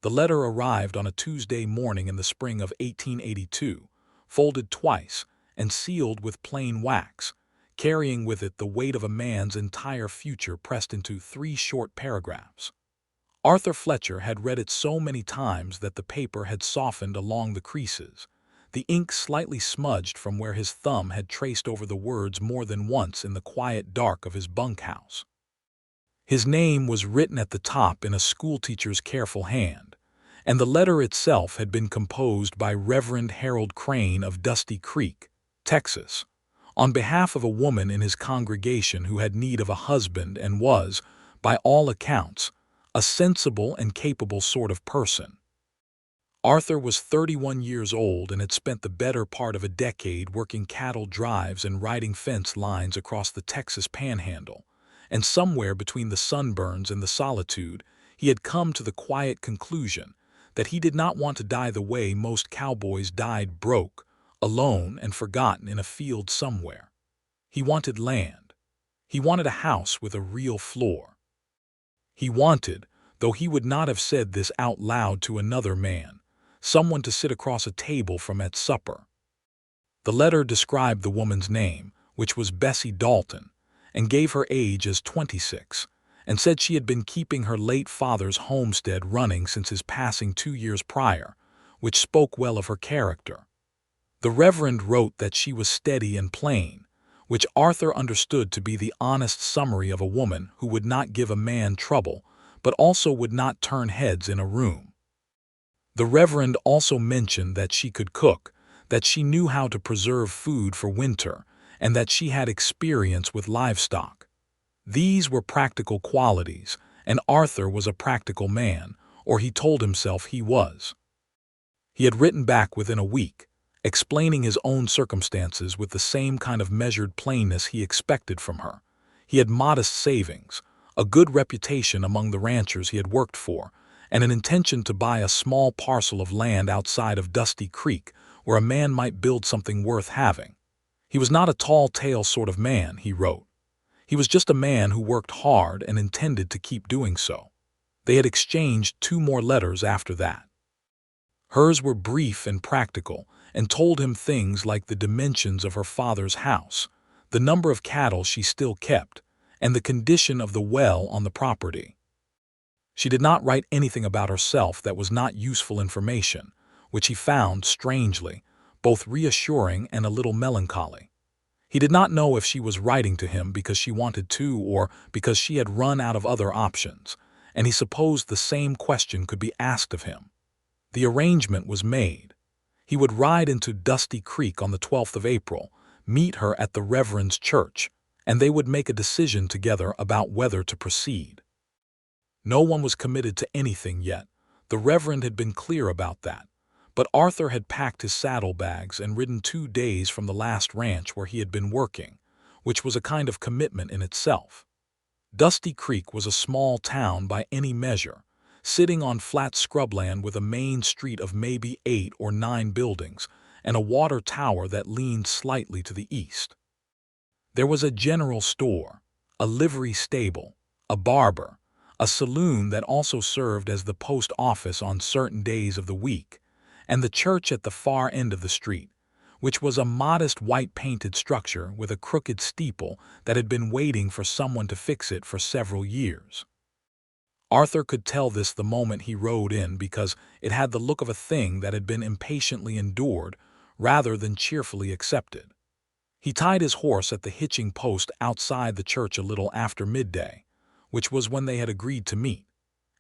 The letter arrived on a Tuesday morning in the spring of 1882, folded twice and sealed with plain wax, carrying with it the weight of a man's entire future pressed into 3 short paragraphs. Arthur Fletcher had read it so many times that the paper had softened along the creases, the ink slightly smudged from where his thumb had traced over the words more than once in the quiet dark of his bunkhouse. His name was written at the top in a schoolteacher's careful hand, and the letter itself had been composed by Reverend Harold Crane of Dusty Creek, Texas, on behalf of a woman in his congregation who had need of a husband and was, by all accounts, a sensible and capable sort of person. Arthur was 31 years old and had spent the better part of a decade working cattle drives and riding fence lines across the Texas Panhandle, and somewhere between the sunburns and the solitude, he had come to the quiet conclusion that he did not want to die the way most cowboys died, broke, alone and forgotten in a field somewhere. He wanted land. He wanted a house with a real floor. He wanted, though he would not have said this out loud to another man, someone to sit across a table from at supper. The letter described the woman's name, which was Bessie Dalton, and gave her age as 26, and said she had been keeping her late father's homestead running since his passing 2 years prior, which spoke well of her character. The Reverend wrote that she was steady and plain, which Arthur understood to be the honest summary of a woman who would not give a man trouble, but also would not turn heads in a room. The Reverend also mentioned that she could cook, that she knew how to preserve food for winter, and that she had experience with livestock. These were practical qualities, and Arthur was a practical man, or he told himself he was. He had written back within a week, explaining his own circumstances with the same kind of measured plainness he expected from her. He had modest savings, a good reputation among the ranchers he had worked for, and an intention to buy a small parcel of land outside of Dusty Creek where a man might build something worth having. He was not a tall-tale sort of man, he wrote. He was just a man who worked hard and intended to keep doing so. They had exchanged 2 more letters after that. Hers were brief and practical, and told him things like the dimensions of her father's house, the number of cattle she still kept, and the condition of the well on the property. She did not write anything about herself that was not useful information, which he found, strangely, both reassuring and a little melancholy. He did not know if she was writing to him because she wanted to or because she had run out of other options, and he supposed the same question could be asked of him. The arrangement was made. He would ride into Dusty Creek on the 12th of April, meet her at the Reverend's church, and they would make a decision together about whether to proceed. No one was committed to anything yet. The Reverend had been clear about that. But Arthur had packed his saddlebags and ridden 2 days from the last ranch where he had been working, which was a kind of commitment in itself. Dusty Creek was a small town by any measure, sitting on flat scrubland with a main street of maybe 8 or 9 buildings and a water tower that leaned slightly to the east. There was a general store, a livery stable, a barber, a saloon that also served as the post office on certain days of the week, and the church at the far end of the street, which was a modest white-painted structure with a crooked steeple that had been waiting for someone to fix it for several years. Arthur could tell this the moment he rode in because it had the look of a thing that had been impatiently endured rather than cheerfully accepted. He tied his horse at the hitching post outside the church a little after midday, which was when they had agreed to meet,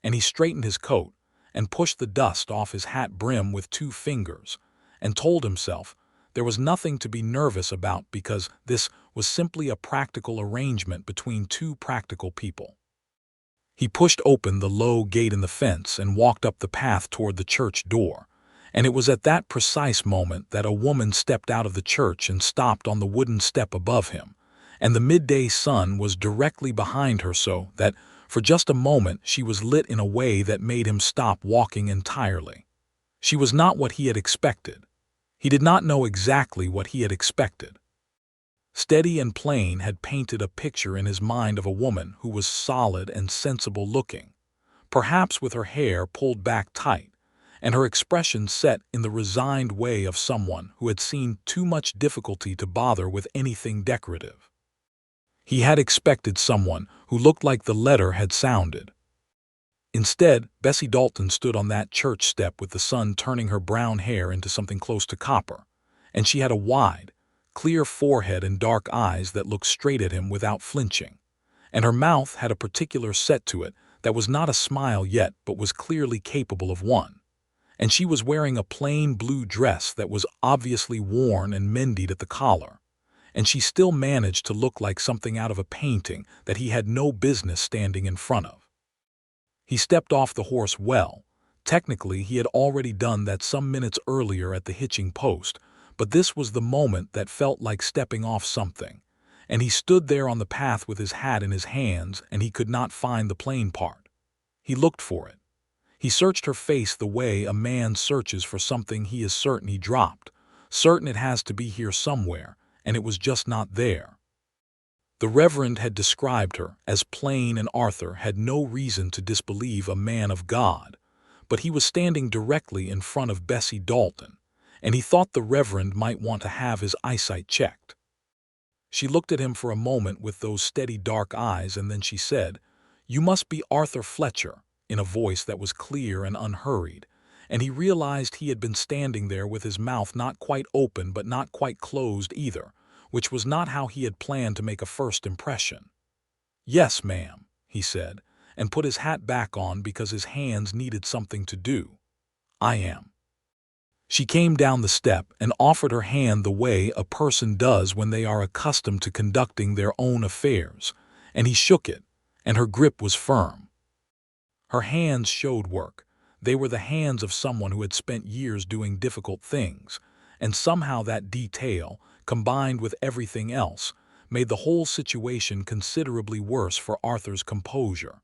and he straightened his coat and pushed the dust off his hat brim with 2 fingers, and told himself there was nothing to be nervous about because this was simply a practical arrangement between 2 practical people. He pushed open the low gate in the fence and walked up the path toward the church door, and it was at that precise moment that a woman stepped out of the church and stopped on the wooden step above him, and the midday sun was directly behind her so that, for just a moment, she was lit in a way that made him stop walking entirely. She was not what he had expected. He did not know exactly what he had expected. Steady and Plain had painted a picture in his mind of a woman who was solid and sensible looking, perhaps with her hair pulled back tight, and her expression set in the resigned way of someone who had seen too much difficulty to bother with anything decorative. He had expected someone who looked like the letter had sounded. Instead, Bessie Dalton stood on that church step with the sun turning her brown hair into something close to copper, and she had a wide, clear forehead and dark eyes that looked straight at him without flinching, and her mouth had a particular set to it that was not a smile yet but was clearly capable of one, and she was wearing a plain blue dress that was obviously worn and mended at the collar, and she still managed to look like something out of a painting that he had no business standing in front of. He stepped off the horse well. Technically, he had already done that some minutes earlier at the hitching post, but this was the moment that felt like stepping off something, and he stood there on the path with his hat in his hands, and he could not find the plain part. He looked for it. He searched her face the way a man searches for something he is certain he dropped, certain it has to be here somewhere, and it was just not there. The Reverend had described her as plain, and Arthur had no reason to disbelieve a man of God, but he was standing directly in front of Bessie Dalton, and he thought the Reverend might want to have his eyesight checked. She looked at him for a moment with those steady dark eyes, and then she said, "You must be Arthur Fletcher," in a voice that was clear and unhurried, and he realized he had been standing there with his mouth not quite open but not quite closed either, which was not how he had planned to make a first impression. "Yes, ma'am," he said, and put his hat back on because his hands needed something to do. "I am." She came down the step and offered her hand the way a person does when they are accustomed to conducting their own affairs, and he shook it, and her grip was firm. Her hands showed work. They were the hands of someone who had spent years doing difficult things, and somehow that detail, combined with everything else, made the whole situation considerably worse for Arthur's composure.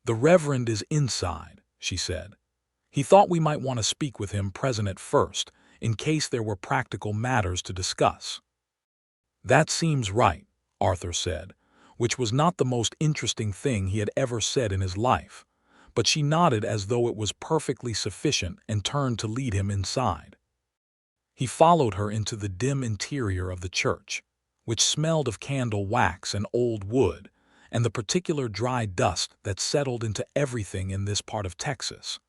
"The Reverend is inside," she said. "He thought we might want to speak with him present at first, in case there were practical matters to discuss." "That seems right," Arthur said, which was not the most interesting thing he had ever said in his life, but she nodded as though it was perfectly sufficient and turned to lead him inside. He followed her into the dim interior of the church, which smelled of candle wax and old wood, and the particular dry dust that settled into everything in this part of Texas.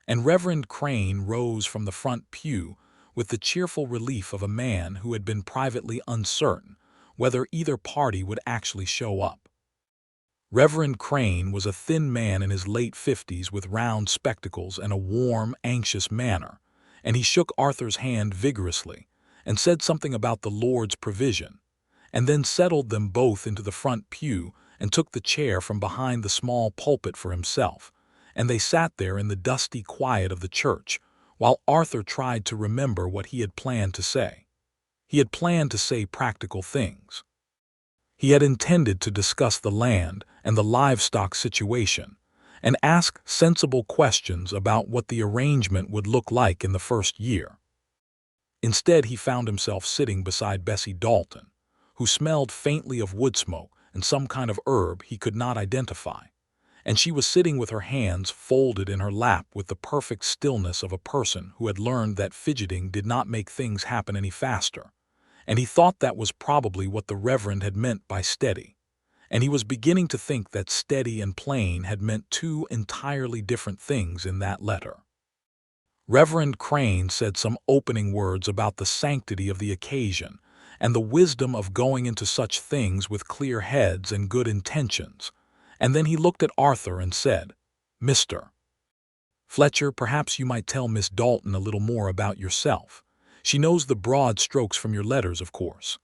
And Reverend Crane rose from the front pew with the cheerful relief of a man who had been privately uncertain whether either party would actually show up. Reverend Crane was a thin man in his late 50s with round spectacles and a warm, anxious manner, and he shook Arthur's hand vigorously and said something about the Lord's provision, and then settled them both into the front pew and took the chair from behind the small pulpit for himself, and they sat there in the dusty quiet of the church while Arthur tried to remember what he had planned to say. He had planned to say practical things. He had intended to discuss the land and the livestock situation, and ask sensible questions about what the arrangement would look like in the first year. Instead, he found himself sitting beside Bessie Dalton, who smelled faintly of wood smoke and some kind of herb he could not identify, and she was sitting with her hands folded in her lap with the perfect stillness of a person who had learned that fidgeting did not make things happen any faster, and he thought that was probably what the Reverend had meant by steady. And he was beginning to think that steady and plain had meant two entirely different things in that letter. Reverend Crane said some opening words about the sanctity of the occasion and the wisdom of going into such things with clear heads and good intentions, and then he looked at Arthur and said, "Mr. Fletcher, perhaps you might tell Miss Dalton a little more about yourself. She knows the broad strokes from your letters, of course."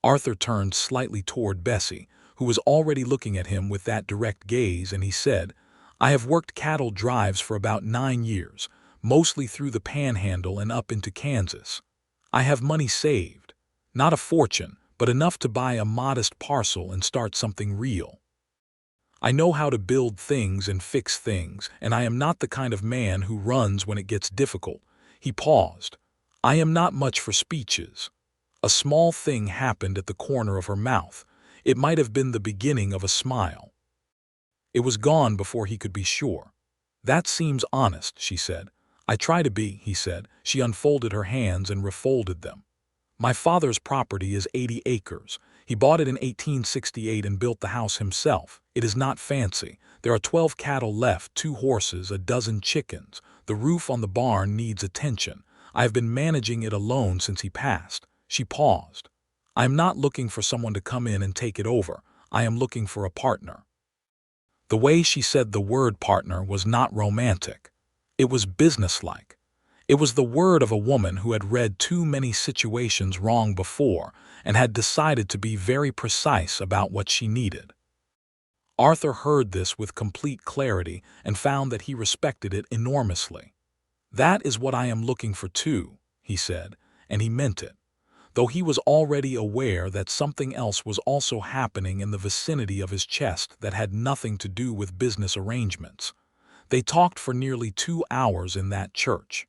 Arthur turned slightly toward Bessie, who was already looking at him with that direct gaze, and he said, "I have worked cattle drives for about 9 years, mostly through the Panhandle and up into Kansas. I have money saved. Not a fortune, but enough to buy a modest parcel and start something real. I know how to build things and fix things, and I am not the kind of man who runs when it gets difficult." He paused. "I am not much for speeches." A small thing happened at the corner of her mouth. It might have been the beginning of a smile. It was gone before he could be sure. "That seems honest," she said. "I try to be," he said. She unfolded her hands and refolded them. "My father's property is 80 acres. He bought it in 1868 and built the house himself. It is not fancy. There are 12 cattle left, 2 horses, a dozen chickens. The roof on the barn needs attention. I have been managing it alone since he passed." She paused. "I am not looking for someone to come in and take it over. I am looking for a partner." The way she said the word partner was not romantic. It was businesslike. It was the word of a woman who had read too many situations wrong before and had decided to be very precise about what she needed. Arthur heard this with complete clarity and found that he respected it enormously. "That is what I am looking for too," he said, and he meant it, though he was already aware that something else was also happening in the vicinity of his chest that had nothing to do with business arrangements. They talked for nearly 2 hours in that church.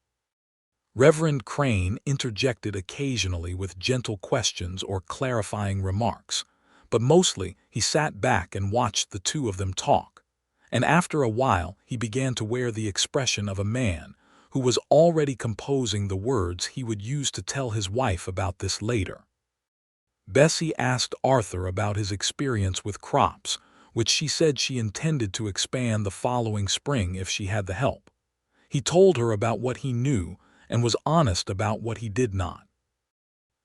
Reverend Crane interjected occasionally with gentle questions or clarifying remarks, but mostly he sat back and watched the two of them talk. And after a while he began to wear the expression of a man who was already composing the words he would use to tell his wife about this later. Bessie asked Arthur about his experience with crops, which she said she intended to expand the following spring if she had the help. He told her about what he knew and was honest about what he did not.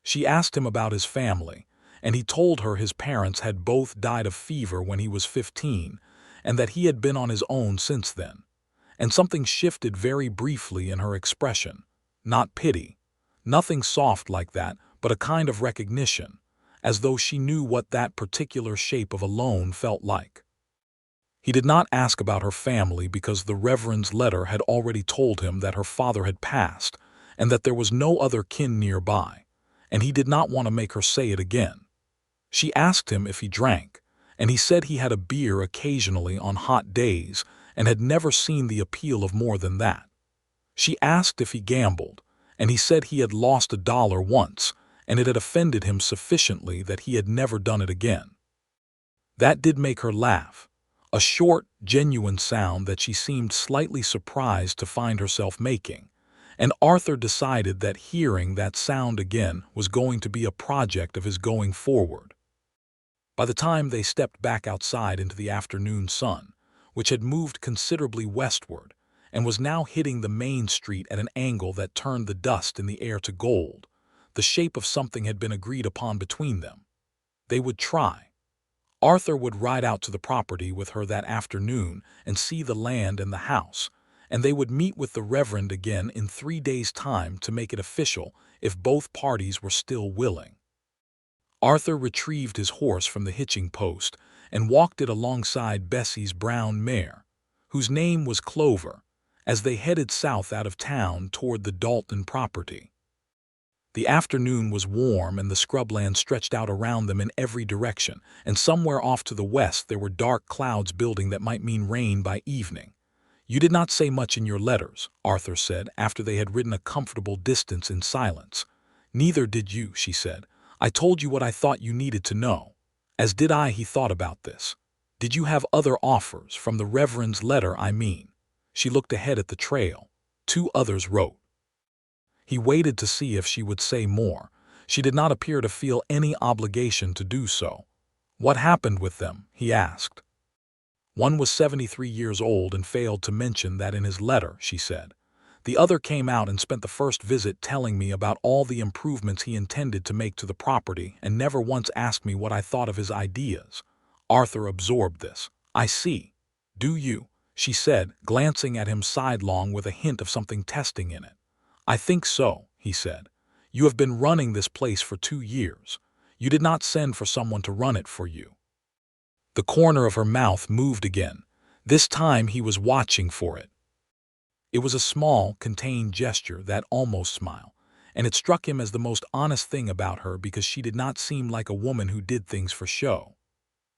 She asked him about his family, and he told her his parents had both died of fever when he was 15, and that he had been on his own since then. And something shifted very briefly in her expression. Not pity, nothing soft like that, but a kind of recognition, as though she knew what that particular shape of alone felt like. He did not ask about her family because the Reverend's letter had already told him that her father had passed and that there was no other kin nearby, and he did not want to make her say it again. She asked him if he drank, and he said he had a beer occasionally on hot days and had never seen the appeal of more than that. She asked if he gambled, and he said he had lost $1 once, and it had offended him sufficiently that he had never done it again. That did make her laugh, a short, genuine sound that she seemed slightly surprised to find herself making, and Arthur decided that hearing that sound again was going to be a project of his going forward. By the time they stepped back outside into the afternoon sun, which had moved considerably westward and was now hitting the main street at an angle that turned the dust in the air to gold, the shape of something had been agreed upon between them. They would try. Arthur would ride out to the property with her that afternoon and see the land and the house, and they would meet with the Reverend again in 3 days' time to make it official if both parties were still willing. Arthur retrieved his horse from the hitching post and walked it alongside Bessie's brown mare, whose name was Clover, as they headed south out of town toward the Dalton property. The afternoon was warm and the scrubland stretched out around them in every direction, and somewhere off to the west there were dark clouds building that might mean rain by evening. "You did not say much in your letters," Arthur said after they had ridden a comfortable distance in silence. "Neither did you," she said. "I told you what I thought you needed to know." "As did I," he thought about this. "Did you have other offers, from the Reverend's letter, I mean?" She looked ahead at the trail. 2 others wrote. He waited to see if she would say more. She did not appear to feel any obligation to do so. "What happened with them?" he asked. "One was 73 years old and failed to mention that in his letter," she said. "The other came out and spent the first visit telling me about all the improvements he intended to make to the property and never once asked me what I thought of his ideas." Arthur absorbed this. "I see. Do you?" she said, glancing at him sidelong with a hint of something testing in it. "I think so," he said. "You have been running this place for 2 years. You did not send for someone to run it for you." The corner of her mouth moved again. This time he was watching for it. It was a small, contained gesture, that almost smile, and it struck him as the most honest thing about her because she did not seem like a woman who did things for show.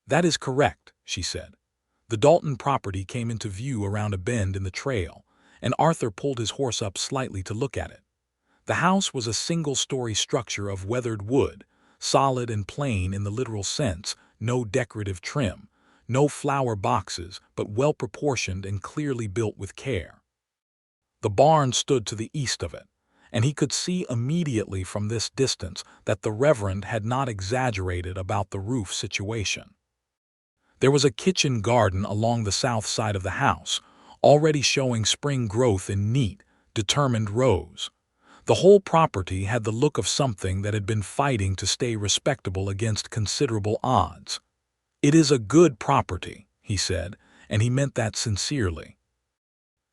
"That is correct," she said. The Dalton property came into view around a bend in the trail, and Arthur pulled his horse up slightly to look at it. The house was a single-story structure of weathered wood, solid and plain in the literal sense, no decorative trim, No flower boxes, but well-proportioned and clearly built with care. The barn stood to the east of it, and he could see immediately from this distance that the Reverend had not exaggerated about the roof situation. There was a kitchen garden along the south side of the house, already showing spring growth in neat, determined rows. The whole property had the look of something that had been fighting to stay respectable against considerable odds. "It is a good property," he said, and he meant that sincerely.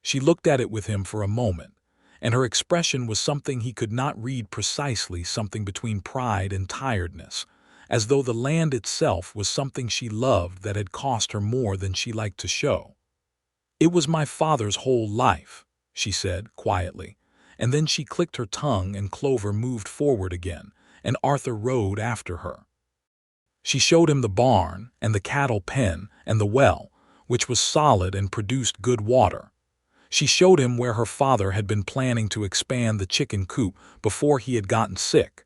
She looked at it with him for a moment, and her expression was something he could not read precisely, something between pride and tiredness, as though the land itself was something she loved that had cost her more than she liked to show. "It was my father's whole life," she said quietly, and then she clicked her tongue and Clover moved forward again, and Arthur rode after her. She showed him the barn and the cattle pen and the well, which was solid and produced good water. She showed him where her father had been planning to expand the chicken coop before he had gotten sick.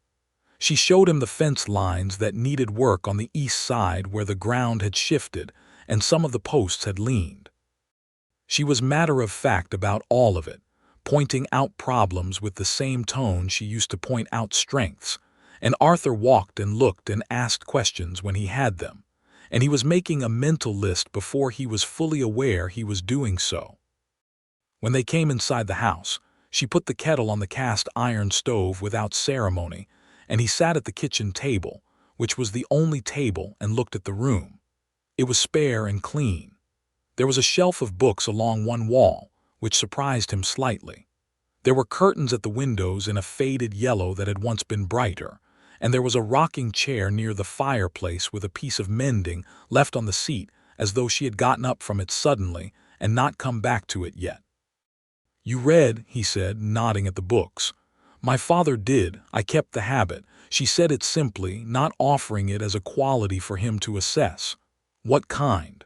She showed him the fence lines that needed work on the east side where the ground had shifted and some of the posts had leaned. She was matter-of-fact about all of it, pointing out problems with the same tone she used to point out strengths, and Arthur walked and looked and asked questions when he had them, and he was making a mental list before he was fully aware he was doing so. When they came inside the house, she put the kettle on the cast iron stove without ceremony, and he sat at the kitchen table, which was the only table, and looked at the room. It was spare and clean. There was a shelf of books along one wall, which surprised him slightly. There were curtains at the windows in a faded yellow that had once been brighter, and there was a rocking chair near the fireplace with a piece of mending left on the seat as though she had gotten up from it suddenly and not come back to it yet. "You read," he said, nodding at the books. "My father did. I kept the habit." She said it simply, not offering it as a quality for him to assess. "What kind?"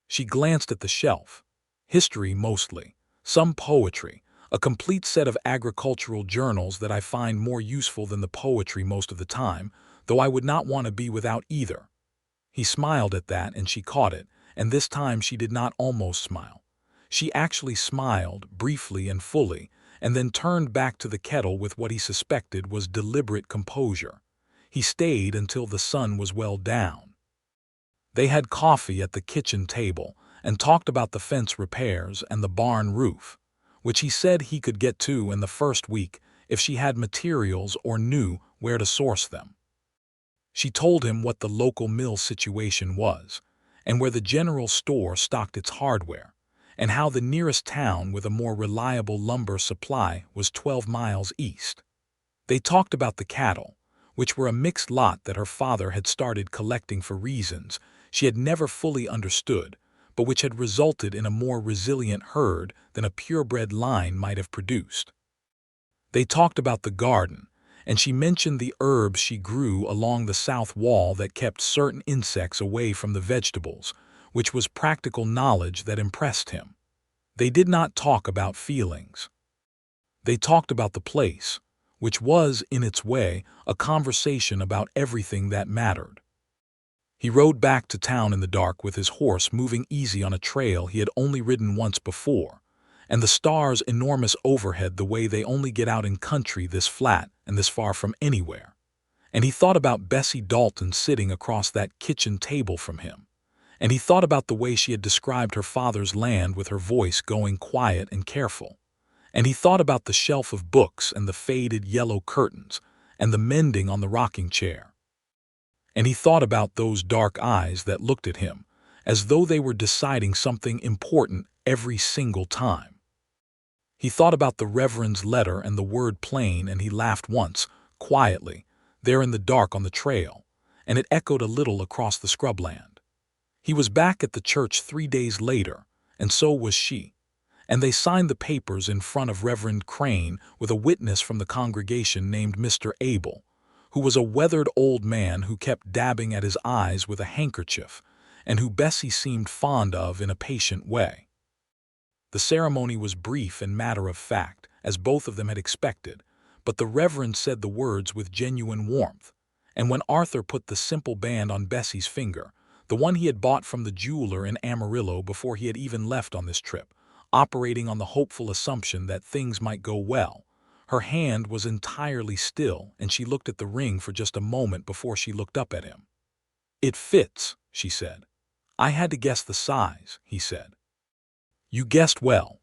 She glanced at the shelf. "History mostly. Some poetry. A complete set of agricultural journals that I find more useful than the poetry most of the time, though I would not want to be without either." He smiled at that, and she caught it, and this time she did not almost smile. She actually smiled, briefly and fully, and then turned back to the kettle with what he suspected was deliberate composure. He stayed until the sun was well down. They had coffee at the kitchen table and talked about the fence repairs and the barn roof, which he said he could get to in the first week if she had materials or knew where to source them. She told him what the local mill situation was, and where the general store stocked its hardware, and how the nearest town with a more reliable lumber supply was 12 miles east. They talked about the cattle, which were a mixed lot that her father had started collecting for reasons she had never fully understood, but which had resulted in a more resilient herd than a purebred line might have produced. They talked about the garden, and she mentioned the herbs she grew along the south wall that kept certain insects away from the vegetables, which was practical knowledge that impressed him. They did not talk about feelings. They talked about the place, which was, in its way, a conversation about everything that mattered. He rode back to town in the dark with his horse moving easy on a trail he had only ridden once before, and the stars enormous overhead the way they only get out in country this flat and this far from anywhere. And he thought about Bessie Dalton sitting across that kitchen table from him, and he thought about the way she had described her father's land with her voice going quiet and careful, and he thought about the shelf of books and the faded yellow curtains and the mending on the rocking chair. And he thought about those dark eyes that looked at him, as though they were deciding something important every single time. He thought about the Reverend's letter and the word plain, and he laughed once, quietly, there in the dark on the trail, and it echoed a little across the scrubland. He was back at the church 3 days later, and so was she, and they signed the papers in front of Reverend Crane with a witness from the congregation named Mr. Abel, who was a weathered old man who kept dabbing at his eyes with a handkerchief, and who Bessie seemed fond of in a patient way. The ceremony was brief and matter-of-fact, as both of them had expected, but the Reverend said the words with genuine warmth, and when Arthur put the simple band on Bessie's finger, the one he had bought from the jeweler in Amarillo before he had even left on this trip, operating on the hopeful assumption that things might go well. Her hand was entirely still, and she looked at the ring for just a moment before she looked up at him. "It fits," she said. "I had to guess the size," he said. "You guessed well."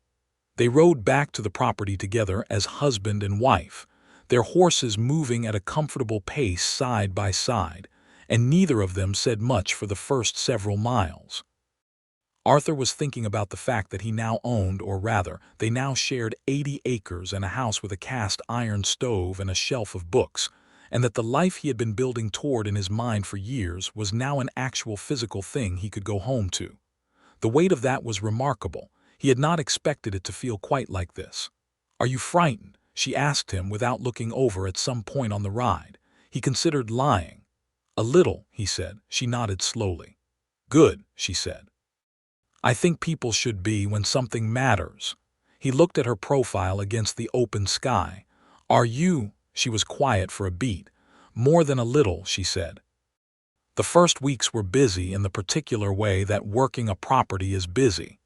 They rode back to the property together as husband and wife, their horses moving at a comfortable pace side by side, and neither of them said much for the first several miles. Arthur was thinking about the fact that he now owned, or rather, they now shared 80 acres and a house with a cast iron stove and a shelf of books, and that the life he had been building toward in his mind for years was now an actual physical thing he could go home to. The weight of that was remarkable. He had not expected it to feel quite like this. "Are you frightened?" she asked him without looking over at some point on the ride. He considered lying. "A little," he said. She nodded slowly. "Good," she said. "I think people should be when something matters." He looked at her profile against the open sky. "Are you?" She was quiet for a beat. "More than a little," she said. The first weeks were busy in the particular way that working a property is busy.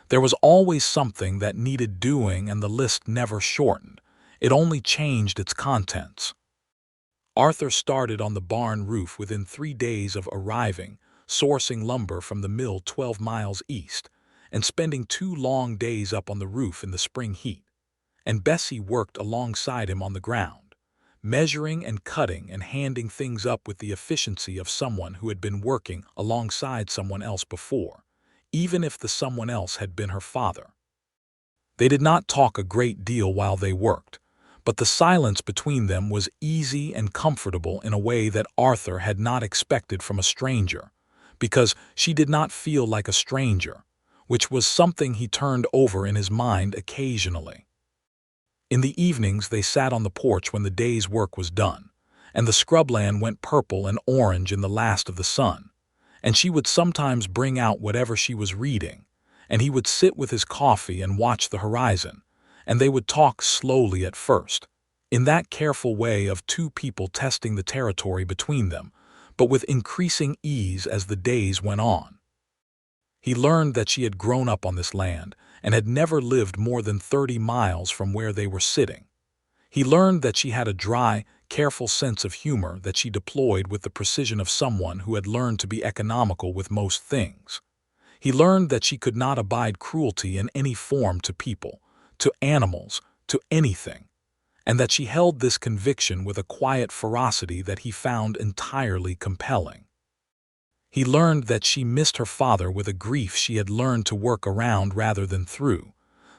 There was always something that needed doing, and the list never shortened. It only changed its contents. Arthur started on the barn roof within 3 days of arriving, sourcing lumber from the mill 12 miles east, and spending 2 long days up on the roof in the spring heat. And Bessie worked alongside him on the ground, measuring and cutting and handing things up with the efficiency of someone who had been working alongside someone else before, even if the someone else had been her father. They did not talk a great deal while they worked, but the silence between them was easy and comfortable in a way that Arthur had not expected from a stranger, because she did not feel like a stranger, which was something he turned over in his mind occasionally. In the evenings they sat on the porch when the day's work was done, and the scrubland went purple and orange in the last of the sun, and she would sometimes bring out whatever she was reading, and he would sit with his coffee and watch the horizon, and they would talk slowly at first, in that careful way of two people testing the territory between them, but with increasing ease as the days went on. He learned that she had grown up on this land and had never lived more than 30 miles from where they were sitting. He learned that she had a dry, careful sense of humor that she deployed with the precision of someone who had learned to be economical with most things. He learned that she could not abide cruelty in any form to people, to animals, to anything, and that she held this conviction with a quiet ferocity that he found entirely compelling. He learned that she missed her father with a grief she had learned to work around rather than through,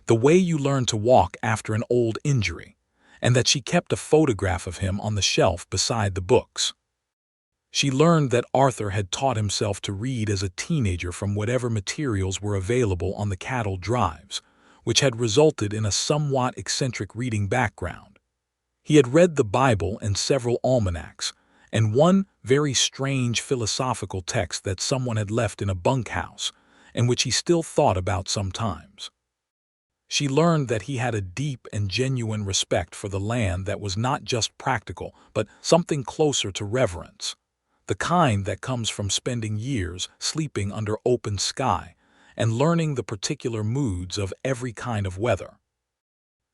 the way you learn to walk after an old injury, and that she kept a photograph of him on the shelf beside the books. She learned that Arthur had taught himself to read as a teenager from whatever materials were available on the cattle drives, which had resulted in a somewhat eccentric reading background. He had read the Bible and several almanacs, and one very strange philosophical text that someone had left in a bunkhouse, and which he still thought about sometimes. She learned that he had a deep and genuine respect for the land that was not just practical, but something closer to reverence, the kind that comes from spending years sleeping under open sky and learning the particular moods of every kind of weather.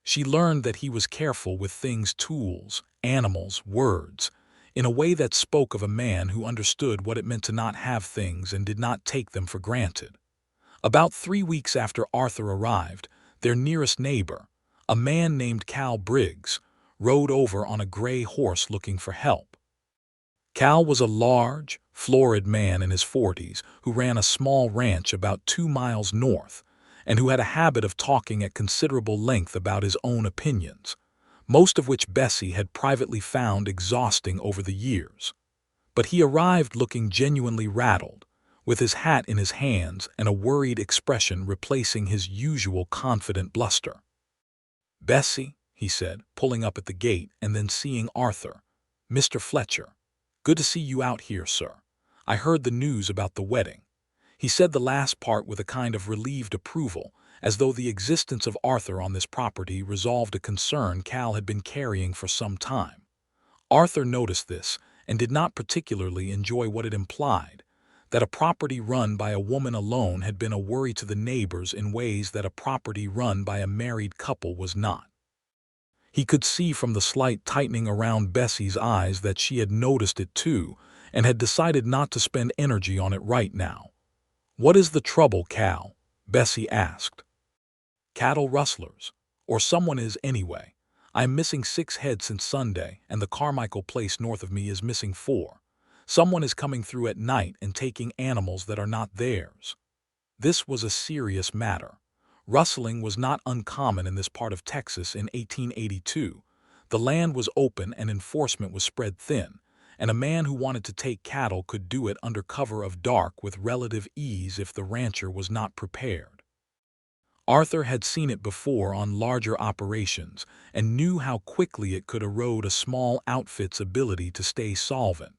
She learned that he was careful with things, tools, animals, words, in a way that spoke of a man who understood what it meant to not have things and did not take them for granted. About 3 weeks after Arthur arrived, their nearest neighbor, a man named Cal Briggs, rode over on a gray horse looking for help. Cal was a large, florid man in his 40s who ran a small ranch about 2 miles north, and who had a habit of talking at considerable length about his own opinions, most of which Bessie had privately found exhausting over the years. But he arrived looking genuinely rattled, with his hat in his hands and a worried expression replacing his usual confident bluster. "Bessie," he said, pulling up at the gate and then seeing Arthur. "Mr. Fletcher. Good to see you out here, sir. I heard the news about the wedding." He said the last part with a kind of relieved approval, as though the existence of Arthur on this property resolved a concern Cal had been carrying for some time. Arthur noticed this and did not particularly enjoy what it implied, that a property run by a woman alone had been a worry to the neighbors in ways that a property run by a married couple was not. He could see from the slight tightening around Bessie's eyes that she had noticed it too and had decided not to spend energy on it right now. "What is the trouble, Cal?" Bessie asked. "Cattle rustlers. Or someone is anyway. I'm missing 6 head since Sunday, and the Carmichael place north of me is missing 4. Someone is coming through at night and taking animals that are not theirs." This was a serious matter. Rustling was not uncommon in this part of Texas in 1882. The land was open and enforcement was spread thin, and a man who wanted to take cattle could do it under cover of dark with relative ease if the rancher was not prepared. Arthur had seen it before on larger operations and knew how quickly it could erode a small outfit's ability to stay solvent.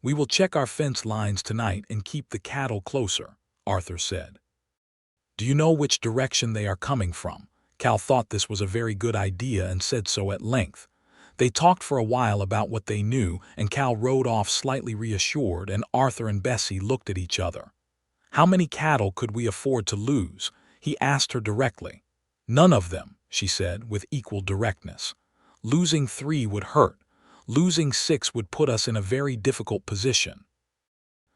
"We will check our fence lines tonight and keep the cattle closer," Arthur said. "Do you know which direction they are coming from?" Cal thought this was a very good idea and said so at length. They talked for a while about what they knew, and Cal rode off slightly reassured, and Arthur and Bessie looked at each other. "How many cattle could we afford to lose?" he asked her directly. "None of them," she said with equal directness. "Losing 3 would hurt. Losing 6 would put us in a very difficult position.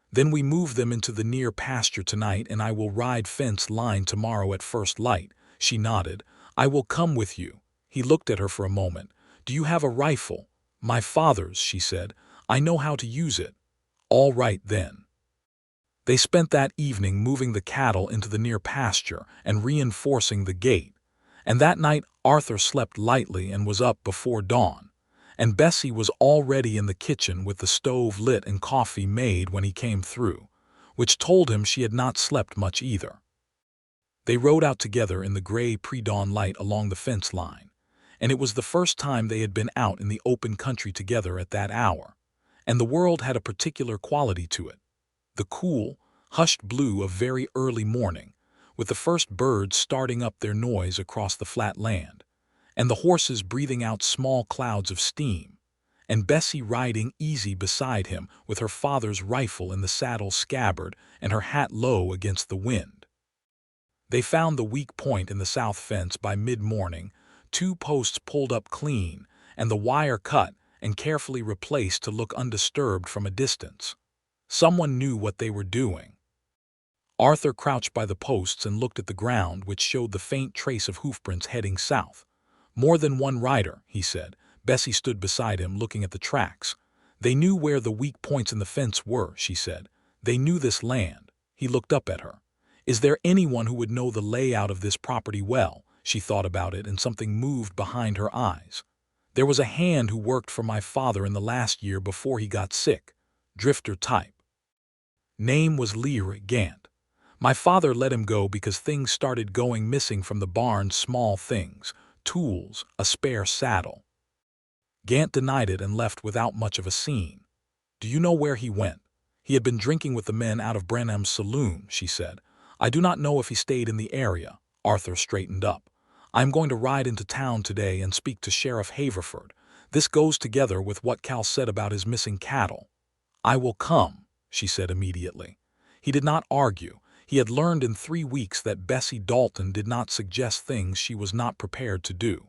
Then we move them into the near pasture tonight, and I will ride fence line tomorrow at first light." She nodded. "I will come with you." He looked at her for a moment. "Do you have a rifle?" "My father's," she said. "I know how to use it." "All right then." They spent that evening moving the cattle into the near pasture and reinforcing the gate, and that night Arthur slept lightly and was up before dawn, and Bessie was already in the kitchen with the stove lit and coffee made when he came through, which told him she had not slept much either. They rode out together in the gray pre-dawn light along the fence line, and it was the first time they had been out in the open country together at that hour, and the world had a particular quality to it. The cool, hushed blue of very early morning, with the first birds starting up their noise across the flat land, and the horses breathing out small clouds of steam, and Bessie riding easy beside him with her father's rifle in the saddle scabbard and her hat low against the wind. They found the weak point in the south fence by mid-morning, 2 posts pulled up clean, and the wire cut and carefully replaced to look undisturbed from a distance. Someone knew what they were doing. Arthur crouched by the posts and looked at the ground, which showed the faint trace of hoofprints heading south. "More than one rider," he said. Bessie stood beside him, looking at the tracks. "They knew where the weak points in the fence were," she said. "They knew this land." He looked up at her. "Is there anyone who would know the layout of this property well?" She thought about it, and something moved behind her eyes. "There was a hand who worked for my father in the last year before he got sick. Drifter type. Name was Lear Gant. My father let him go because things started going missing from the barn, small things, tools, a spare saddle." Gant denied it and left without much of a scene. "Do you know where he went?" "He had been drinking with the men out of Branham's saloon," she said. "I do not know if he stayed in the area." Arthur straightened up. "I am going to ride into town today and speak to Sheriff Haverford. This goes together with what Cal said about his missing cattle." "I will come," she said immediately. He did not argue. He had learned in 3 weeks that Bessie Dalton did not suggest things she was not prepared to do.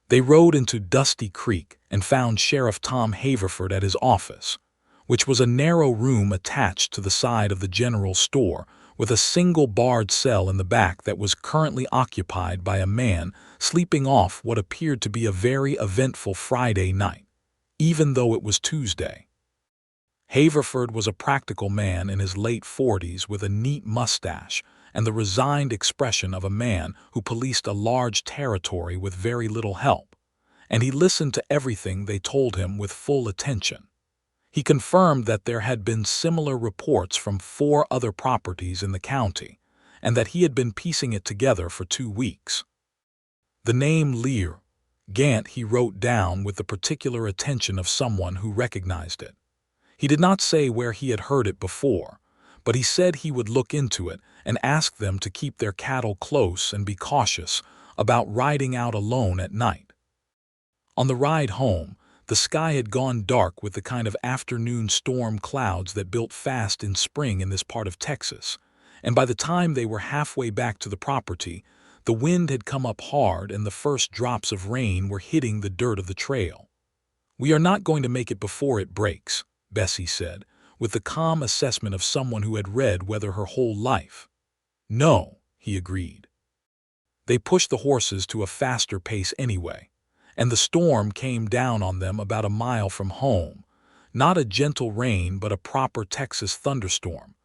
They rode into Dusty Creek and found Sheriff Tom Haverford at his office, which was a narrow room attached to the side of the general store, with a single barred cell in the back that was currently occupied by a man sleeping off what appeared to be a very eventful Friday night, even though it was Tuesday. Haverford was a practical man in his late 40s with a neat mustache and the resigned expression of a man who policed a large territory with very little help, and he listened to everything they told him with full attention. He confirmed that there had been similar reports from 4 other properties in the county, and that he had been piecing it together for 2 weeks. The name Lear Gant he wrote down with the particular attention of someone who recognized it. He did not say where he had heard it before, but he said he would look into it and ask them to keep their cattle close and be cautious about riding out alone at night. On the ride home, The sky had gone dark with the kind of afternoon storm clouds that built fast in spring in this part of Texas, and by the time they were halfway back to the property, the wind had come up hard and the first drops of rain were hitting the dirt of the trail. "We are not going to make it before it breaks," Bessie said, with the calm assessment of someone who had read weather her whole life. "No," he agreed. They pushed the horses to a faster pace anyway, and the storm came down on them about a mile from home. Not a gentle rain, but a proper Texas thunderstorm,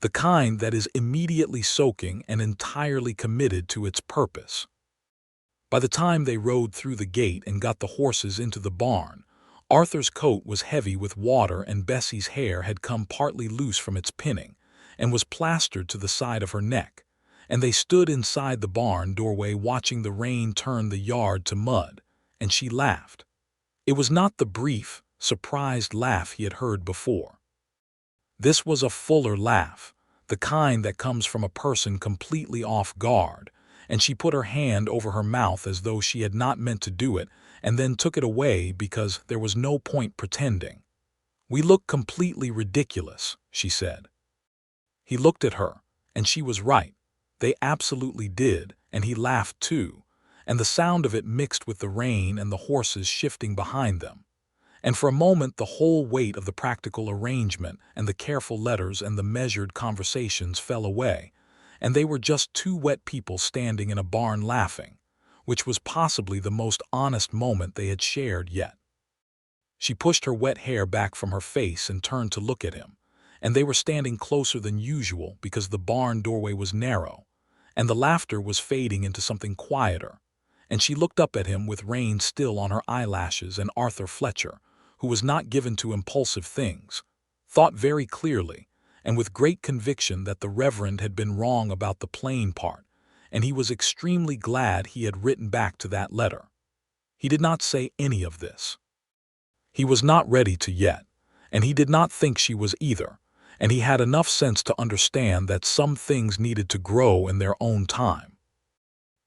the kind that is immediately soaking and entirely committed to its purpose. By the time they rode through the gate and got the horses into the barn, Arthur's coat was heavy with water and Bessie's hair had come partly loose from its pinning and was plastered to the side of her neck, and they stood inside the barn doorway watching the rain turn the yard to mud, and she laughed. It was not the brief, surprised laugh he had heard before. This was a fuller laugh, the kind that comes from a person completely off guard, and she put her hand over her mouth as though she had not meant to do it and then took it away because there was no point pretending. "We look completely ridiculous," she said. He looked at her, and she was right. They absolutely did, and he laughed too, and the sound of it mixed with the rain and the horses shifting behind them. And for a moment the whole weight of the practical arrangement and the careful letters and the measured conversations fell away, and they were just two wet people standing in a barn laughing, which was possibly the most honest moment they had shared yet. She pushed her wet hair back from her face and turned to look at him, and they were standing closer than usual because the barn doorway was narrow, and the laughter was fading into something quieter, and she looked up at him with rain still on her eyelashes, and Arthur Fletcher, who was not given to impulsive things, thought very clearly and with great conviction that the Reverend had been wrong about the plain part, and he was extremely glad he had written back to that letter. He did not say any of this. He was not ready to yet, and he did not think she was either, and he had enough sense to understand that some things needed to grow in their own time.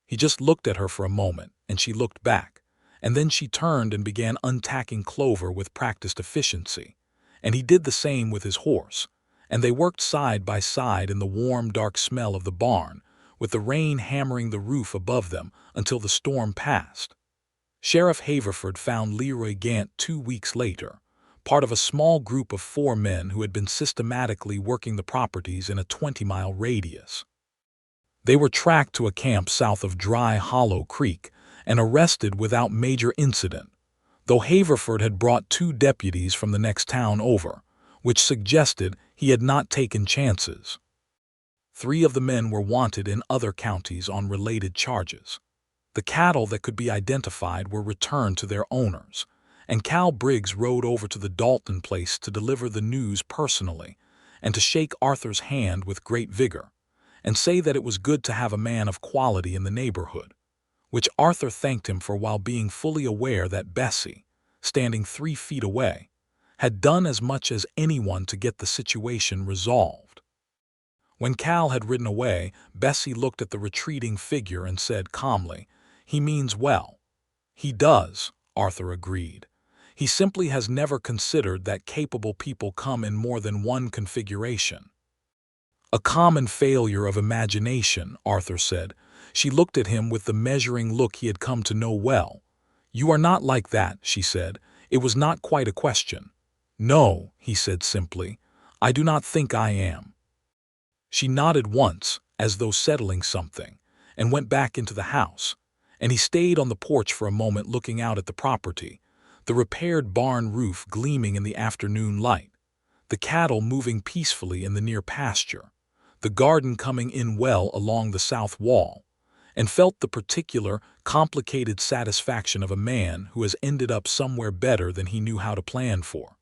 He just looked at her for a moment, and she looked back, and then she turned and began untacking Clover with practiced efficiency, and he did the same with his horse, and they worked side by side in the warm, dark smell of the barn, with the rain hammering the roof above them until the storm passed. Sheriff Haverford found Leroy Gant 2 weeks later, part of a small group of 4 men who had been systematically working the properties in a 20-mile radius. They were tracked to a camp south of Dry Hollow Creek and arrested without major incident, though Haverford had brought 2 deputies from the next town over, which suggested he had not taken chances. 3 of the men were wanted in other counties on related charges. The cattle that could be identified were returned to their owners, and Cal Briggs rode over to the Dalton place to deliver the news personally and to shake Arthur's hand with great vigor and say that it was good to have a man of quality in the neighborhood, which Arthur thanked him for while being fully aware that Bessie, standing 3 feet away, had done as much as anyone to get the situation resolved. When Cal had ridden away, Bessie looked at the retreating figure and said calmly, "He means well." "He does," Arthur agreed. "He simply has never considered that capable people come in more than one configuration." "A common failure of imagination," Arthur said. She looked at him with the measuring look he had come to know well. "You are not like that," she said. "It was not quite a question." "No," he said simply. "I do not think I am." She nodded once, as though settling something, and went back into the house, and he stayed on the porch for a moment looking out at the property, the repaired barn roof gleaming in the afternoon light, the cattle moving peacefully in the near pasture, the garden coming in well along the south wall, and felt the particular, complicated satisfaction of a man who has ended up somewhere better than he knew how to plan for.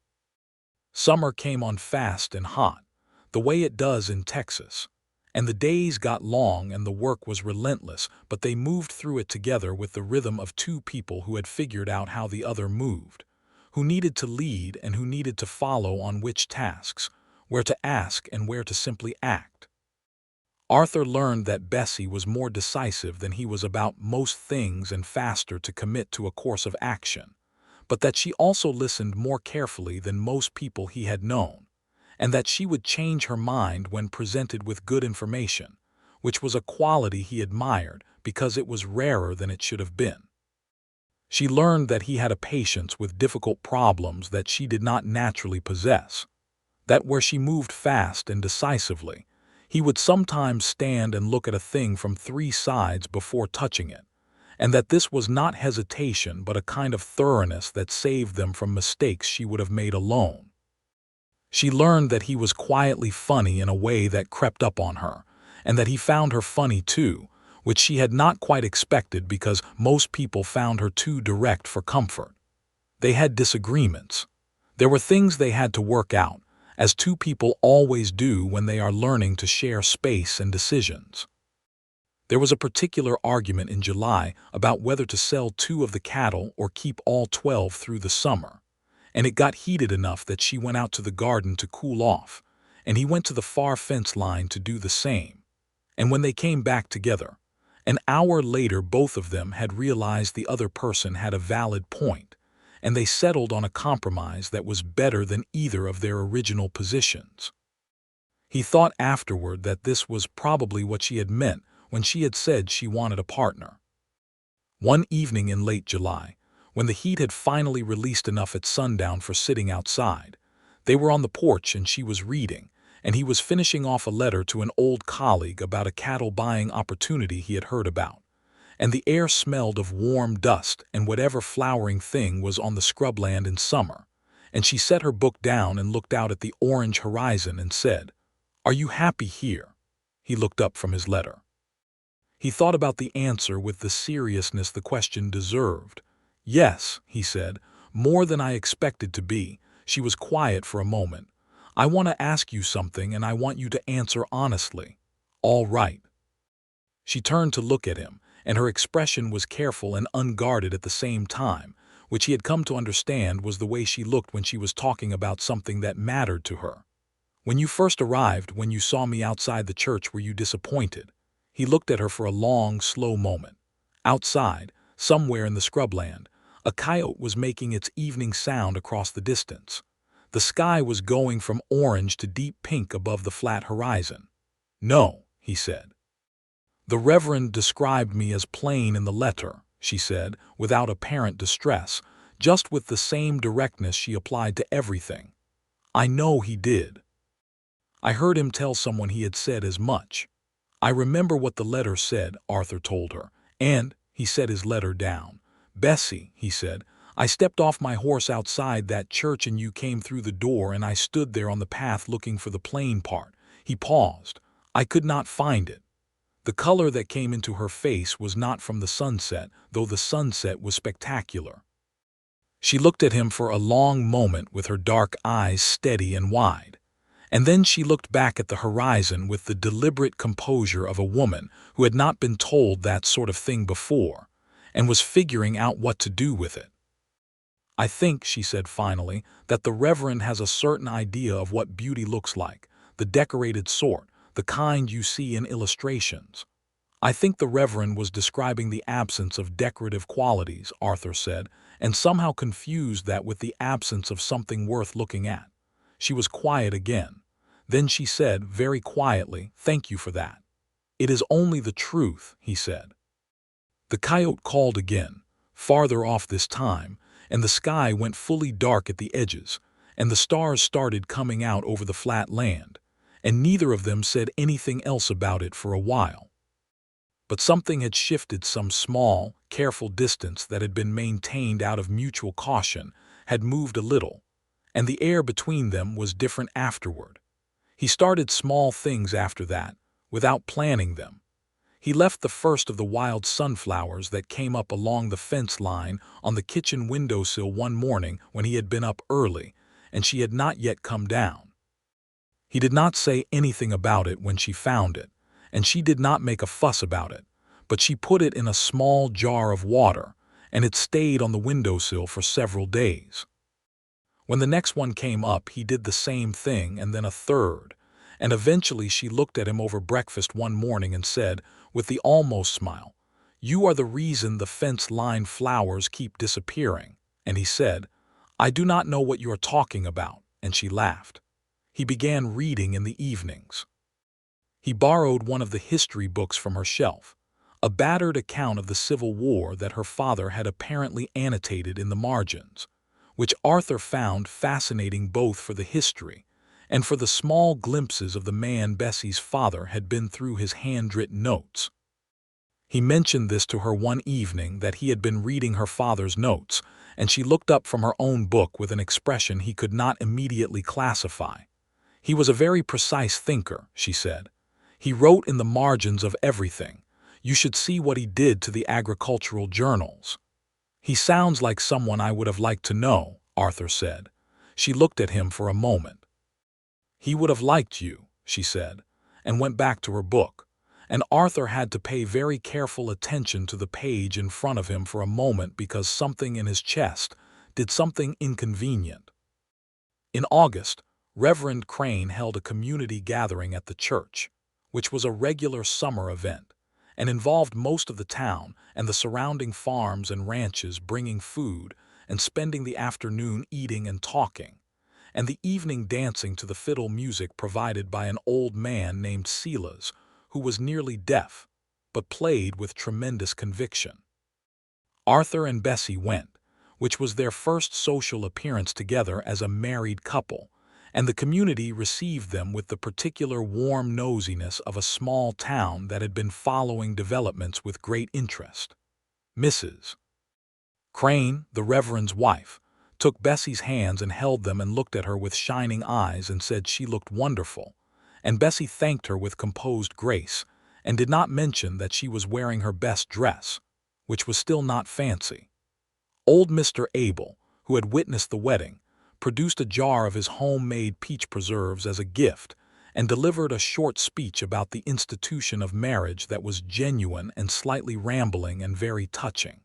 Summer came on fast and hot, the way it does in Texas, and the days got long and the work was relentless, but they moved through it together with the rhythm of 2 people who had figured out how the other moved, who needed to lead and who needed to follow on which tasks, where to ask and where to simply act. Arthur learned that Bessie was more decisive than he was about most things and faster to commit to a course of action, but that she also listened more carefully than most people he had known, and that she would change her mind when presented with good information, which was a quality he admired because it was rarer than it should have been. She learned that he had a patience with difficult problems that she did not naturally possess, that where she moved fast and decisively, he would sometimes stand and look at a thing from 3 sides before touching it, and that this was not hesitation but a kind of thoroughness that saved them from mistakes she would have made alone. She learned that he was quietly funny in a way that crept up on her, and that he found her funny too, which she had not quite expected because most people found her too direct for comfort. They had disagreements. There were things they had to work out, as 2 people always do when they are learning to share space and decisions. There was a particular argument in July about whether to sell 2 of the cattle or keep all 12 through the summer, and it got heated enough that she went out to the garden to cool off, and he went to the far fence line to do the same. And when they came back together, an hour later both of them had realized the other person had a valid point, and they settled on a compromise that was better than either of their original positions. He thought afterward that this was probably what she had meant when she had said she wanted a partner. One evening in late July, when the heat had finally released enough at sundown for sitting outside, they were on the porch and she was reading, and he was finishing off a letter to an old colleague about a cattle buying opportunity he had heard about, and the air smelled of warm dust and whatever flowering thing was on the scrubland in summer, and she set her book down and looked out at the orange horizon and said, "Are you happy here?" He looked up from his letter. He thought about the answer with the seriousness the question deserved. "Yes," he said, "more than I expected to be." She was quiet for a moment. "I want to ask you something and I want you to answer honestly." "All right." She turned to look at him, and her expression was careful and unguarded at the same time, which he had come to understand was the way she looked when she was talking about something that mattered to her. "When you first arrived, when you saw me outside the church, were you disappointed?" He looked at her for a long, slow moment. Outside, somewhere in the scrubland, a coyote was making its evening sound across the distance. The sky was going from orange to deep pink above the flat horizon. "No," he said. "The Reverend described me as plain in the letter," she said, without apparent distress, just with the same directness she applied to everything. "I know he did. I heard him tell someone he had said as much." "I remember what the letter said," Arthur told her, and he set his letter down. "Bessie," he said, "I stepped off my horse outside that church and you came through the door and I stood there on the path looking for the plain part." He paused. "I could not find it." The color that came into her face was not from the sunset, though the sunset was spectacular. She looked at him for a long moment with her dark eyes steady and wide, and then she looked back at the horizon with the deliberate composure of a woman who had not been told that sort of thing before, and was figuring out what to do with it. "I think," she said finally, "that the Reverend has a certain idea of what beauty looks like, the decorated sort, the kind you see in illustrations." "I think the Reverend was describing the absence of decorative qualities," Arthur said, and somehow confused that with the absence of something worth looking at. She was quiet again. Then she said, very quietly, "Thank you for that." "It is only the truth," he said. The coyote called again, farther off this time, and the sky went fully dark at the edges, and the stars started coming out over the flat land, and neither of them said anything else about it for a while. But something had shifted. Some small, careful distance that had been maintained out of mutual caution had moved a little, and the air between them was different afterward. He started small things after that, without planning them. He left the first of the wild sunflowers that came up along the fence line on the kitchen windowsill one morning when he had been up early, and she had not yet come down. He did not say anything about it when she found it, and she did not make a fuss about it, but she put it in a small jar of water, and it stayed on the windowsill for several days. When the next one came up, he did the same thing, and then a third, and eventually she looked at him over breakfast one morning and said, with the almost smile, "You are the reason the fence-line flowers keep disappearing," and he said, "I do not know what you are talking about," and she laughed. He began reading in the evenings. He borrowed one of the history books from her shelf, a battered account of the Civil War that her father had apparently annotated in the margins, which Arthur found fascinating both for the history and for the small glimpses of the man Bessie's father had been through his handwritten notes. He mentioned this to her one evening, that he had been reading her father's notes, and she looked up from her own book with an expression he could not immediately classify. "He was a very precise thinker," she said. "He wrote in the margins of everything. You should see what he did to the agricultural journals." "He sounds like someone I would have liked to know," Arthur said. She looked at him for a moment. "He would have liked you," she said, and went back to her book, and Arthur had to pay very careful attention to the page in front of him for a moment because something in his chest did something inconvenient. In August, Reverend Crane held a community gathering at the church, which was a regular summer event, and involved most of the town and the surrounding farms and ranches, bringing food and spending the afternoon eating and talking, and the evening dancing to the fiddle music provided by an old man named Silas, who was nearly deaf, but played with tremendous conviction. Arthur and Bessie went, which was their first social appearance together as a married couple, and the community received them with the particular warm nosiness of a small town that had been following developments with great interest. Mrs. Crane, the Reverend's wife, took Bessie's hands and held them and looked at her with shining eyes and said she looked wonderful, and Bessie thanked her with composed grace and did not mention that she was wearing her best dress, which was still not fancy. Old Mr. Abel, who had witnessed the wedding, produced a jar of his homemade peach preserves as a gift and delivered a short speech about the institution of marriage that was genuine and slightly rambling and very touching.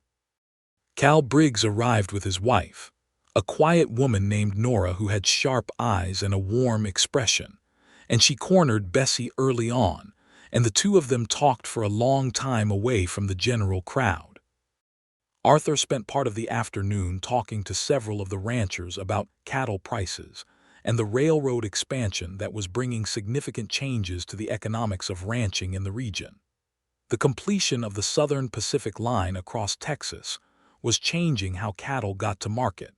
Cal Briggs arrived with his wife, a quiet woman named Nora who had sharp eyes and a warm expression, and she cornered Bessie early on, and the two of them talked for a long time away from the general crowd. Arthur spent part of the afternoon talking to several of the ranchers about cattle prices and the railroad expansion that was bringing significant changes to the economics of ranching in the region. The completion of the Southern Pacific Line across Texas was changing how cattle got to market,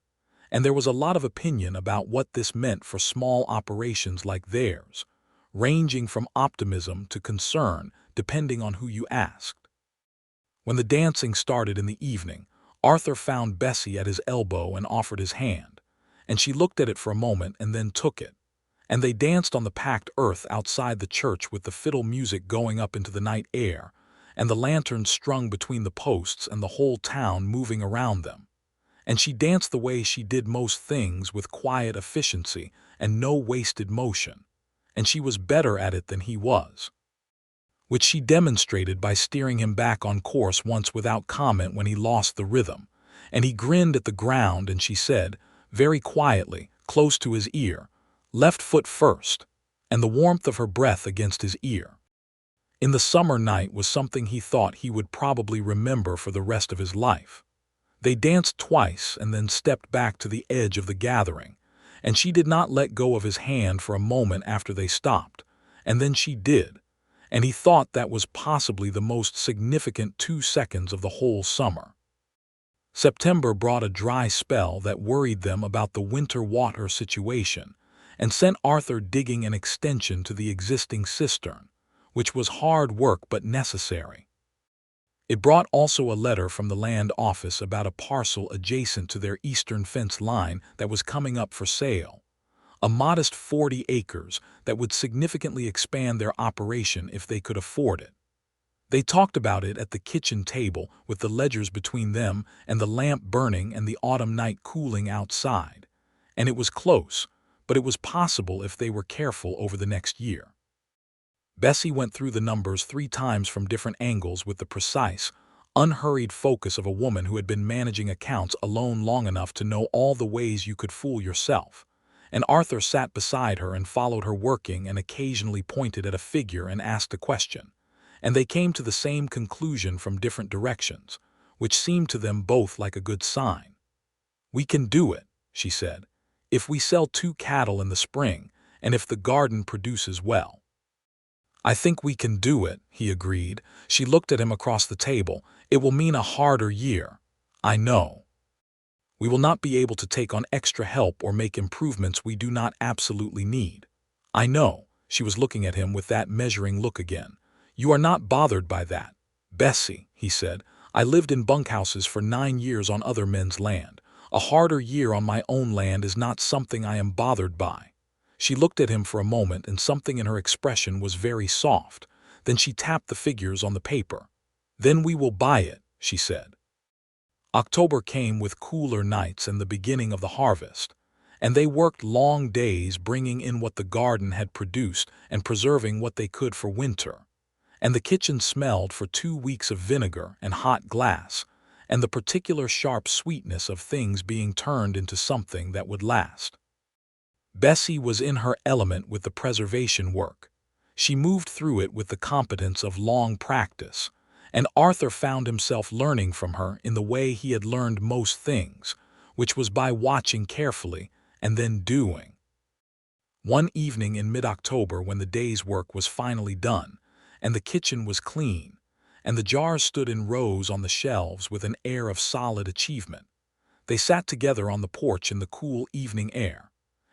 and there was a lot of opinion about what this meant for small operations like theirs, ranging from optimism to concern depending on who you asked. When the dancing started in the evening, Arthur found Bessie at his elbow and offered his hand, and she looked at it for a moment and then took it, and they danced on the packed earth outside the church with the fiddle music going up into the night air and the lanterns strung between the posts and the whole town moving around them. And she danced the way she did most things, with quiet efficiency and no wasted motion, and she was better at it than he was, which she demonstrated by steering him back on course once without comment when he lost the rhythm, and he grinned at the ground, and she said, very quietly, close to his ear, "Left foot first," and the warmth of her breath against his ear in the summer night was something he thought he would probably remember for the rest of his life. They danced twice and then stepped back to the edge of the gathering, and she did not let go of his hand for a moment after they stopped, and then she did, and he thought that was possibly the most significant 2 seconds of the whole summer. September brought a dry spell that worried them about the winter water situation and sent Arthur digging an extension to the existing cistern, which was hard work but necessary. It brought also a letter from the land office about a parcel adjacent to their eastern fence line that was coming up for sale, a modest 40 acres that would significantly expand their operation if they could afford it. They talked about it at the kitchen table with the ledgers between them and the lamp burning and the autumn night cooling outside, and it was close, but it was possible if they were careful over the next year. Bessie went through the numbers 3 times from different angles with the precise, unhurried focus of a woman who had been managing accounts alone long enough to know all the ways you could fool yourself, and Arthur sat beside her and followed her working and occasionally pointed at a figure and asked a question, and they came to the same conclusion from different directions, which seemed to them both like a good sign. "We can do it," she said, "if we sell 2 cattle in the spring and if the garden produces well." "I think we can do it," he agreed. She looked at him across the table. "It will mean a harder year. I know. We will not be able to take on extra help or make improvements we do not absolutely need. I know." She was looking at him with that measuring look again. "You are not bothered by that." "Bessie," he said, "I lived in bunkhouses for 9 years on other men's land. A harder year on my own land is not something I am bothered by." She looked at him for a moment, and something in her expression was very soft. Then she tapped the figures on the paper. "Then we will buy it," she said. October came with cooler nights and the beginning of the harvest, and they worked long days bringing in what the garden had produced and preserving what they could for winter. And the kitchen smelled for 2 weeks of vinegar and hot glass, and the particular sharp sweetness of things being turned into something that would last. Bessie was in her element with the preservation work. She moved through it with the competence of long practice, and Arthur found himself learning from her in the way he had learned most things, which was by watching carefully and then doing. One evening in mid-October, when the day's work was finally done, and the kitchen was clean, and the jars stood in rows on the shelves with an air of solid achievement, they sat together on the porch in the cool evening air,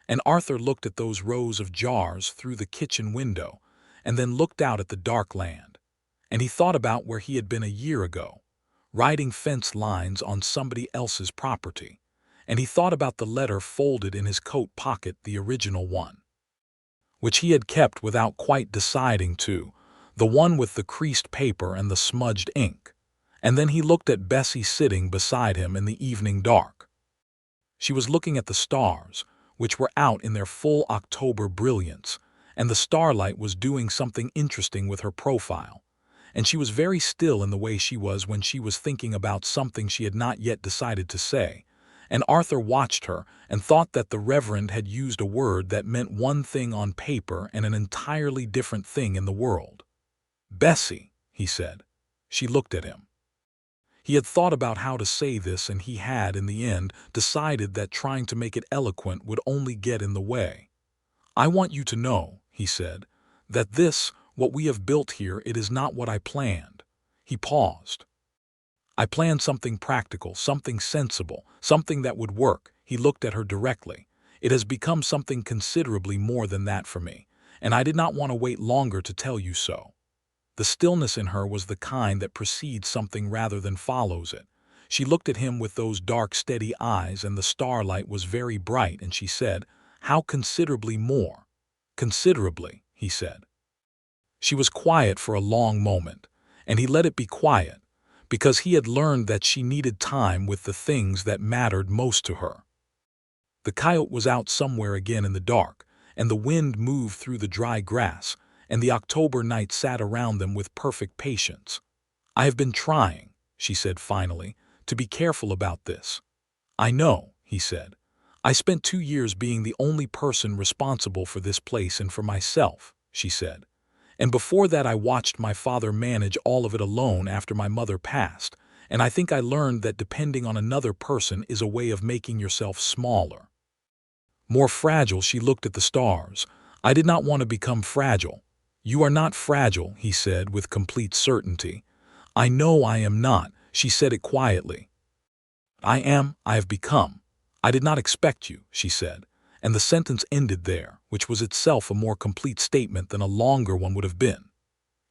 and Arthur looked at those rows of jars through the kitchen window, and then looked out at the dark land, and he thought about where he had been a year ago, writing fence lines on somebody else's property, and he thought about the letter folded in his coat pocket, the original one, which he had kept without quite deciding to, the one with the creased paper and the smudged ink. And then he looked at Bessie sitting beside him in the evening dark. She was looking at the stars, which were out in their full October brilliance, and the starlight was doing something interesting with her profile. And she was very still in the way she was when she was thinking about something she had not yet decided to say. And Arthur watched her and thought that the Reverend had used a word that meant one thing on paper and an entirely different thing in the world. "Bessie," he said. She looked at him. He had thought about how to say this, and he had, in the end, decided that trying to make it eloquent would only get in the way. "I want you to know," he said, "that this, what we have built here, it is not what I planned." He paused. "I planned something practical, something sensible, something that would work." He looked at her directly. "It has become something considerably more than that for me, and I did not want to wait longer to tell you so." The stillness in her was the kind that precedes something rather than follows it. She looked at him with those dark, steady eyes, and the starlight was very bright, and she said, "How considerably more?" "Considerably," he said. She was quiet for a long moment, and he let it be quiet, because he had learned that she needed time with the things that mattered most to her. The coyote was out somewhere again in the dark, and the wind moved through the dry grass, and the October night sat around them with perfect patience. "I have been trying," she said finally, "to be careful about this." "I know," he said. "I spent 2 years being the only person responsible for this place and for myself," she said. "And before that I watched my father manage all of it alone after my mother passed, and I think I learned that depending on another person is a way of making yourself smaller. More fragile." She looked at the stars. "I did not want to become fragile." "You are not fragile," he said with complete certainty. "I know I am not." She said it quietly. "I am, I have become. I did not expect you," she said, and the sentence ended there, which was itself a more complete statement than a longer one would have been.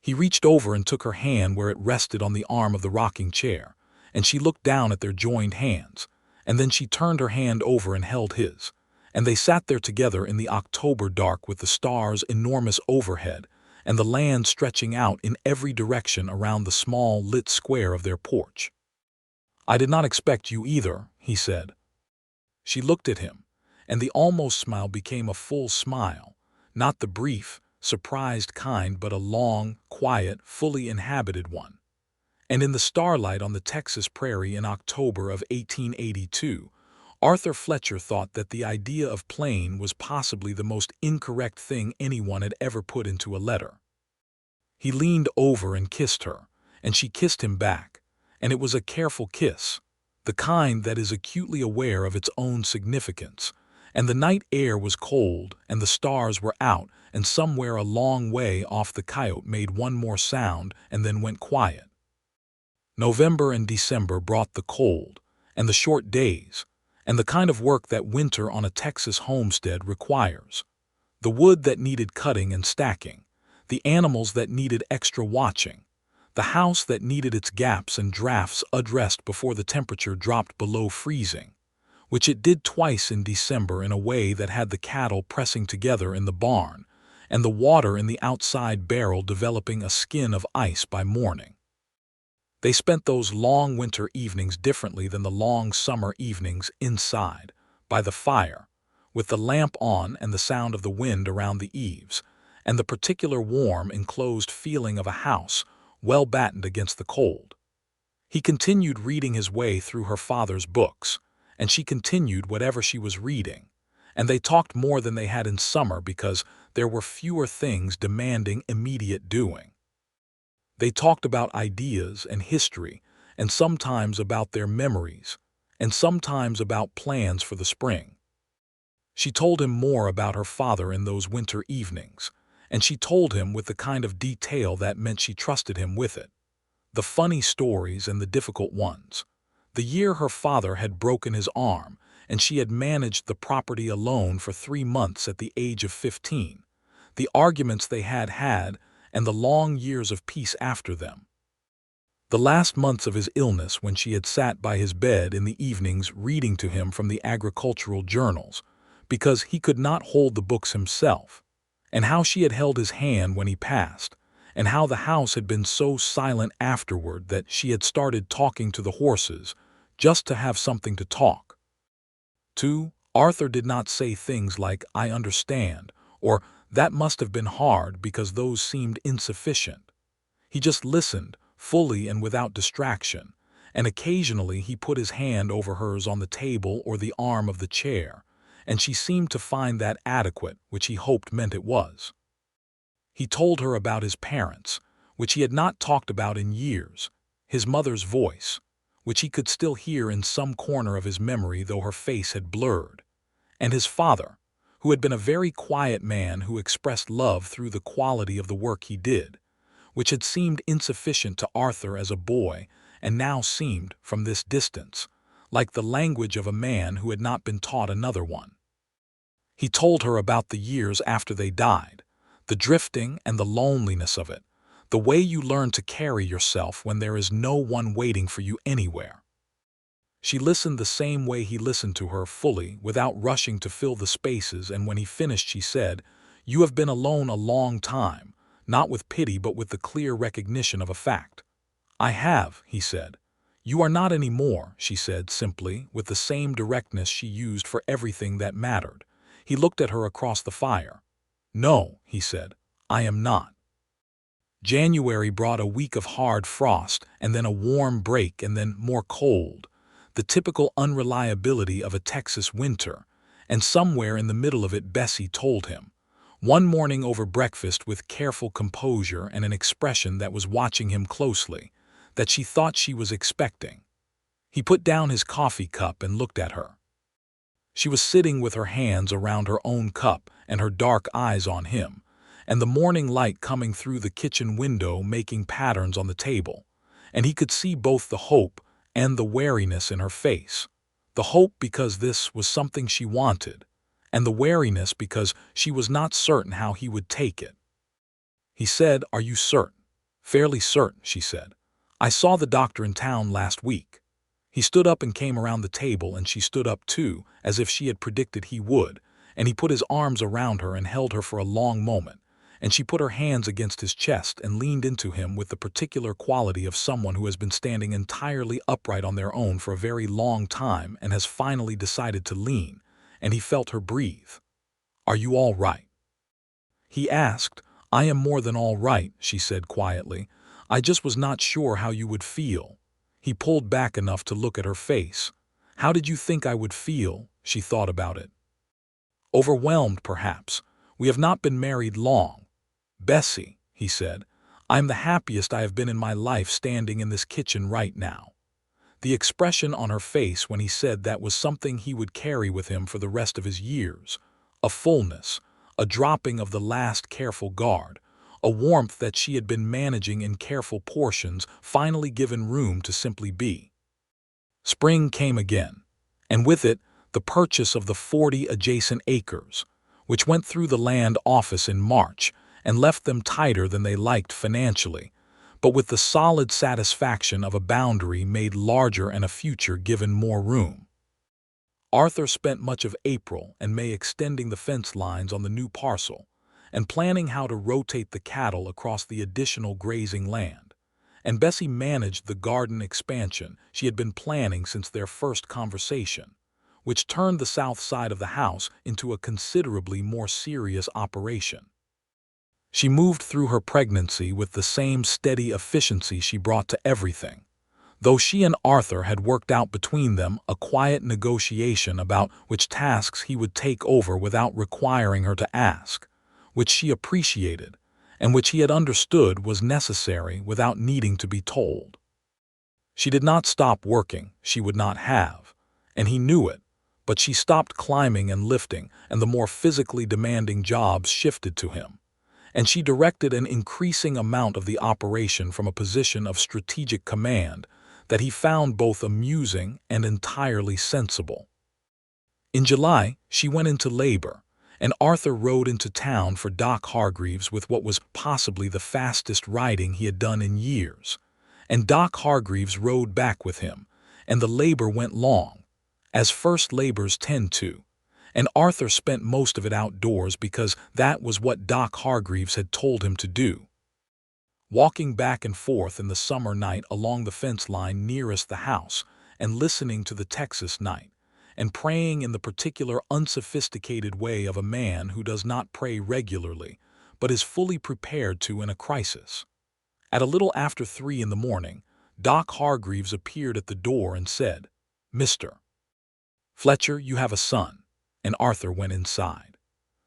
He reached over and took her hand where it rested on the arm of the rocking chair, and she looked down at their joined hands, and then she turned her hand over and held his, and they sat there together in the October dark with the stars enormous overhead, and the land stretching out in every direction around the small lit square of their porch. "I did not expect you either," he said. She looked at him, and the almost smile became a full smile, not the brief, surprised kind, but a long, quiet, fully inhabited one. And in the starlight on the Texas prairie in October of 1882, Arthur Fletcher thought that the idea of plain was possibly the most incorrect thing anyone had ever put into a letter. He leaned over and kissed her, and she kissed him back, and it was a careful kiss. the kind that is acutely aware of its own significance. And the night air was cold, and the stars were out, and somewhere a long way off the coyote made one more sound and then went quiet. November and December brought the cold, and the short days, and the kind of work that winter on a Texas homestead requires. The wood that needed cutting and stacking, the animals that needed extra watching, the house that needed its gaps and drafts addressed before the temperature dropped below freezing, which it did twice in December in a way that had the cattle pressing together in the barn, and the water in the outside barrel developing a skin of ice by morning. They spent those long winter evenings differently than the long summer evenings inside, by the fire, with the lamp on and the sound of the wind around the eaves, and the particular warm, enclosed feeling of a house well battened against the cold. He continued reading his way through her father's books, and she continued whatever she was reading, and they talked more than they had in summer because there were fewer things demanding immediate doing. They talked about ideas and history, and sometimes about their memories, and sometimes about plans for the spring. She told him more about her father in those winter evenings, and she told him with the kind of detail that meant she trusted him with it. The funny stories and the difficult ones. The year her father had broken his arm, and she had managed the property alone for 3 months at the age of 15. The arguments they had had, and the long years of peace after them. The last months of his illness, when she had sat by his bed in the evenings reading to him from the agricultural journals, because he could not hold the books himself, and how she had held his hand when he passed, and how the house had been so silent afterward that she had started talking to the horses, just to have something to talk. Arthur did not say things like, "I understand," or "that must have been hard," because those seemed insufficient. He just listened, fully and without distraction, and occasionally he put his hand over hers on the table or the arm of the chair, and she seemed to find that adequate, which he hoped meant it was. He told her about his parents, which he had not talked about in years, his mother's voice, which he could still hear in some corner of his memory though her face had blurred, and his father, who had been a very quiet man who expressed love through the quality of the work he did, which had seemed insufficient to Arthur as a boy and now seemed, from this distance, like the language of a man who had not been taught another one. He told her about the years after they died, the drifting and the loneliness of it, the way you learn to carry yourself when there is no one waiting for you anywhere. She listened the same way he listened to her, fully, without rushing to fill the spaces, and when he finished she said, "You have been alone a long time," not with pity but with the clear recognition of a fact. "I have," he said. "You are not any more," she said simply, with the same directness she used for everything that mattered. He looked at her across the fire. "No," he said, "I am not." January brought a week of hard frost, and then a warm break, and then more cold, the typical unreliability of a Texas winter, and somewhere in the middle of it Bessie told him, one morning over breakfast with careful composure and an expression that was watching him closely, that she thought she was expecting. He put down his coffee cup and looked at her. She was sitting with her hands around her own cup and her dark eyes on him, and the morning light coming through the kitchen window making patterns on the table, and he could see both the hope and the wariness in her face. The hope because this was something she wanted, and the wariness because she was not certain how he would take it. He said, "Are you certain?" "Fairly certain," she said. "I saw the doctor in town last week." He stood up and came around the table, and she stood up too, as if she had predicted he would, and he put his arms around her and held her for a long moment, and she put her hands against his chest and leaned into him with the particular quality of someone who has been standing entirely upright on their own for a very long time and has finally decided to lean, and he felt her breathe. "Are you all right?" he asked. "I am more than all right," she said quietly. "I just was not sure how you would feel." He pulled back enough to look at her face. "How did you think I would feel?" She thought about it. "Overwhelmed, perhaps. We have not been married long." "Bessie," he said, "I am the happiest I have been in my life standing in this kitchen right now. The expression on her face when he said that was something he would carry with him for the rest of his years. A fullness, a dropping of the last careful guard, a warmth that she had been managing in careful portions, finally given room to simply be. Spring came again, and with it, the purchase of the 40 adjacent acres, which went through the land office in March and left them tighter than they liked financially, but with the solid satisfaction of a boundary made larger and a future given more room. Arthur spent much of April and May extending the fence lines on the new parcel and planning how to rotate the cattle across the additional grazing land, and Bessie managed the garden expansion she had been planning since their first conversation, which turned the south side of the house into a considerably more serious operation. She moved through her pregnancy with the same steady efficiency she brought to everything, though she and Arthur had worked out between them a quiet negotiation about which tasks he would take over without requiring her to ask, which she appreciated, and which he had understood was necessary without needing to be told. She did not stop working, she would not have, and he knew it, but she stopped climbing and lifting, and the more physically demanding jobs shifted to him, and she directed an increasing amount of the operation from a position of strategic command that he found both amusing and entirely sensible. In July, she went into labor, and Arthur rode into town for Doc Hargreaves with what was possibly the fastest riding he had done in years, and Doc Hargreaves rode back with him, and the labor went long, as first labors tend to, and Arthur spent most of it outdoors because that was what Doc Hargreaves had told him to do. Walking back and forth in the summer night along the fence line nearest the house and listening to the Texas night, and praying in the particular unsophisticated way of a man who does not pray regularly, but is fully prepared to in a crisis. At a little after 3 in the morning, Doc Hargreaves appeared at the door and said, "Mr. Fletcher, you have a son," and Arthur went inside.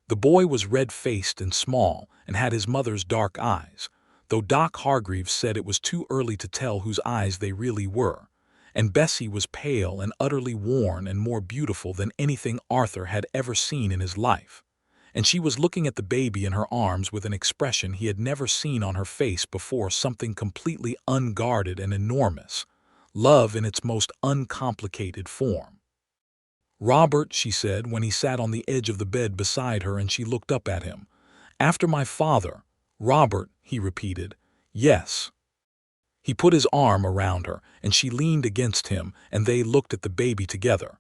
The boy was red-faced and small and had his mother's dark eyes, though Doc Hargreaves said it was too early to tell whose eyes they really were, and Bessie was pale and utterly worn and more beautiful than anything Arthur had ever seen in his life, and she was looking at the baby in her arms with an expression he had never seen on her face before, something completely unguarded and enormous, love in its most uncomplicated form. "Robert," she said when he sat on the edge of the bed beside her and she looked up at him. "After my father." "Robert," he repeated. "Yes." He put his arm around her and she leaned against him and they looked at the baby together.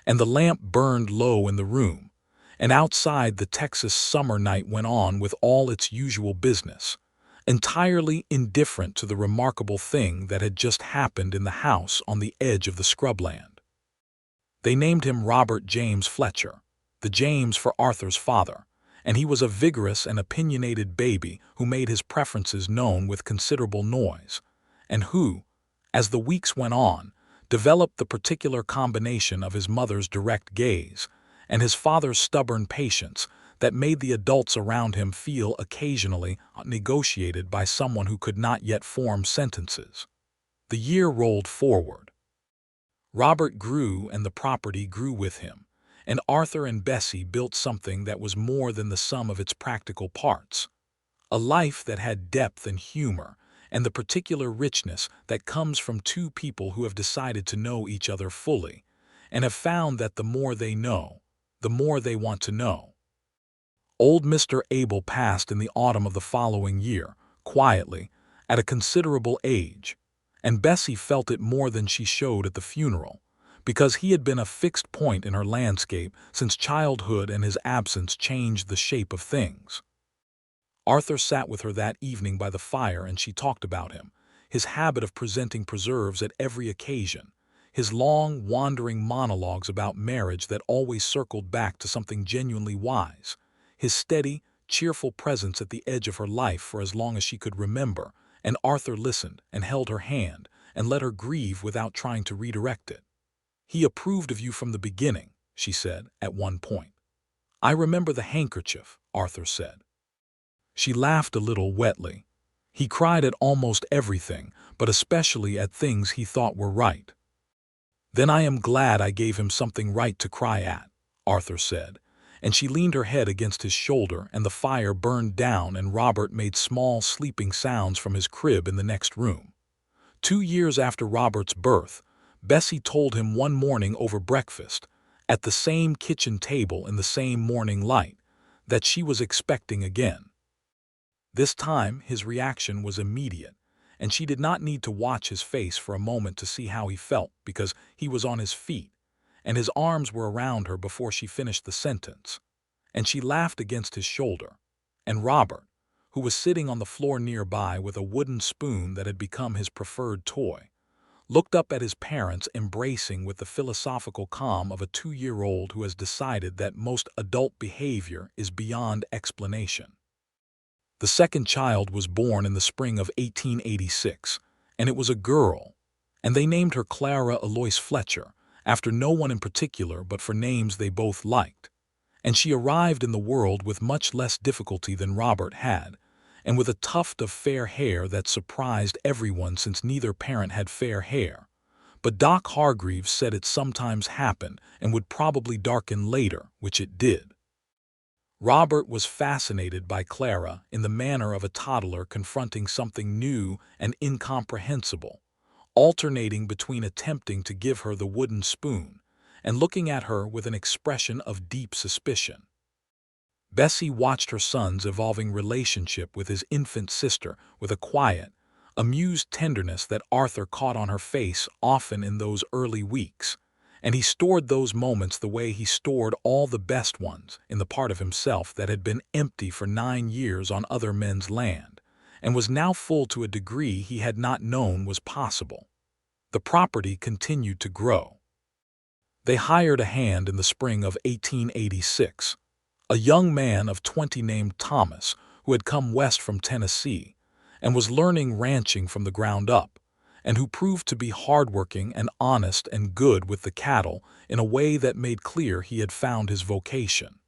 And the lamp burned low in the room, and outside the Texas summer night went on with all its usual business, entirely indifferent to the remarkable thing that had just happened in the house on the edge of the scrubland. They named him Robert James Fletcher, the James for Arthur's father, and he was a vigorous and opinionated baby who made his preferences known with considerable noise, and who, as the weeks went on, developed the particular combination of his mother's direct gaze and his father's stubborn patience that made the adults around him feel occasionally negotiated by someone who could not yet form sentences. The year rolled forward. Robert grew and the property grew with him, and Arthur and Bessie built something that was more than the sum of its practical parts, a life that had depth and humor and the particular richness that comes from two people who have decided to know each other fully and have found that the more they know, the more they want to know. Old Mr. Abel passed in the autumn of the following year, quietly, at a considerable age, and Bessie felt it more than she showed at the funeral, because he had been a fixed point in her landscape since childhood and his absence changed the shape of things. Arthur sat with her that evening by the fire and she talked about him, his habit of presenting preserves at every occasion, his long, wandering monologues about marriage that always circled back to something genuinely wise, his steady, cheerful presence at the edge of her life for as long as she could remember, and Arthur listened and held her hand and let her grieve without trying to redirect it. "He approved of you from the beginning," she said at one point. "I remember the handkerchief," Arthur said. She laughed a little wetly. "He cried at almost everything, but especially at things he thought were right." "Then I am glad I gave him something right to cry at," Arthur said, and she leaned her head against his shoulder, and the fire burned down, and Robert made small sleeping sounds from his crib in the next room. 2 years after Robert's birth, Bessie told him one morning over breakfast, at the same kitchen table in the same morning light, that she was expecting again. This time his reaction was immediate, and she did not need to watch his face for a moment to see how he felt, because he was on his feet, and his arms were around her before she finished the sentence, and she laughed against his shoulder, and Robert, who was sitting on the floor nearby with a wooden spoon that had become his preferred toy, looked up at his parents embracing with the philosophical calm of a 2-year-old who has decided that most adult behavior is beyond explanation. The second child was born in the spring of 1886, and it was a girl, and they named her Clara Alois Fletcher, after no one in particular but for names they both liked. And she arrived in the world with much less difficulty than Robert had, and with a tuft of fair hair that surprised everyone since neither parent had fair hair. But Doc Hargreaves said it sometimes happened and would probably darken later, which it did. Robert was fascinated by Clara in the manner of a toddler confronting something new and incomprehensible, alternating between attempting to give her the wooden spoon and looking at her with an expression of deep suspicion. Bessie watched her son's evolving relationship with his infant sister with a quiet, amused tenderness that Arthur caught on her face often in those early weeks, and he stored those moments the way he stored all the best ones in the part of himself that had been empty for 9 years on other men's land, and was now full to a degree he had not known was possible. The property continued to grow. They hired a hand in the spring of 1886, a young man of 20 named Thomas, who had come west from Tennessee and was learning ranching from the ground up, and who proved to be hardworking and honest and good with the cattle in a way that made clear he had found his vocation.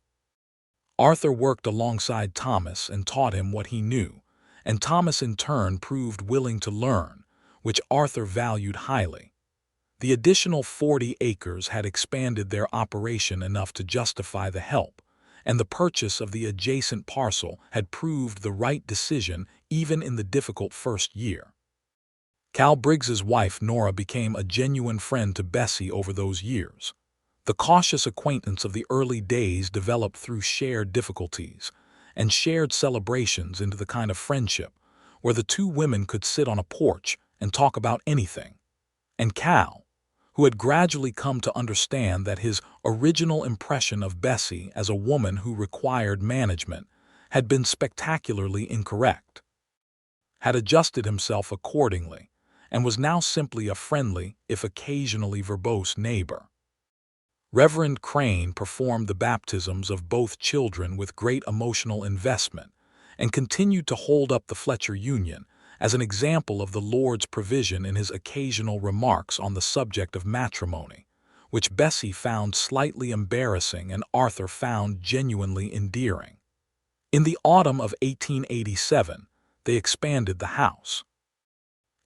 Arthur worked alongside Thomas and taught him what he knew, and Thomas in turn proved willing to learn, which Arthur valued highly. The additional 40 acres had expanded their operation enough to justify the help, and the purchase of the adjacent parcel had proved the right decision even in the difficult first year. Cal Briggs's wife Nora became a genuine friend to Bessie over those years. The cautious acquaintance of the early days developed through shared difficulties and shared celebrations into the kind of friendship where the two women could sit on a porch and talk about anything. And Cal, who had gradually come to understand that his original impression of Bessie as a woman who required management had been spectacularly incorrect, had adjusted himself accordingly, and was now simply a friendly, if occasionally verbose, neighbor. Reverend Crane performed the baptisms of both children with great emotional investment and continued to hold up the Fletcher union as an example of the Lord's provision in his occasional remarks on the subject of matrimony, which Bessie found slightly embarrassing and Arthur found genuinely endearing. In the autumn of 1887, they expanded the house.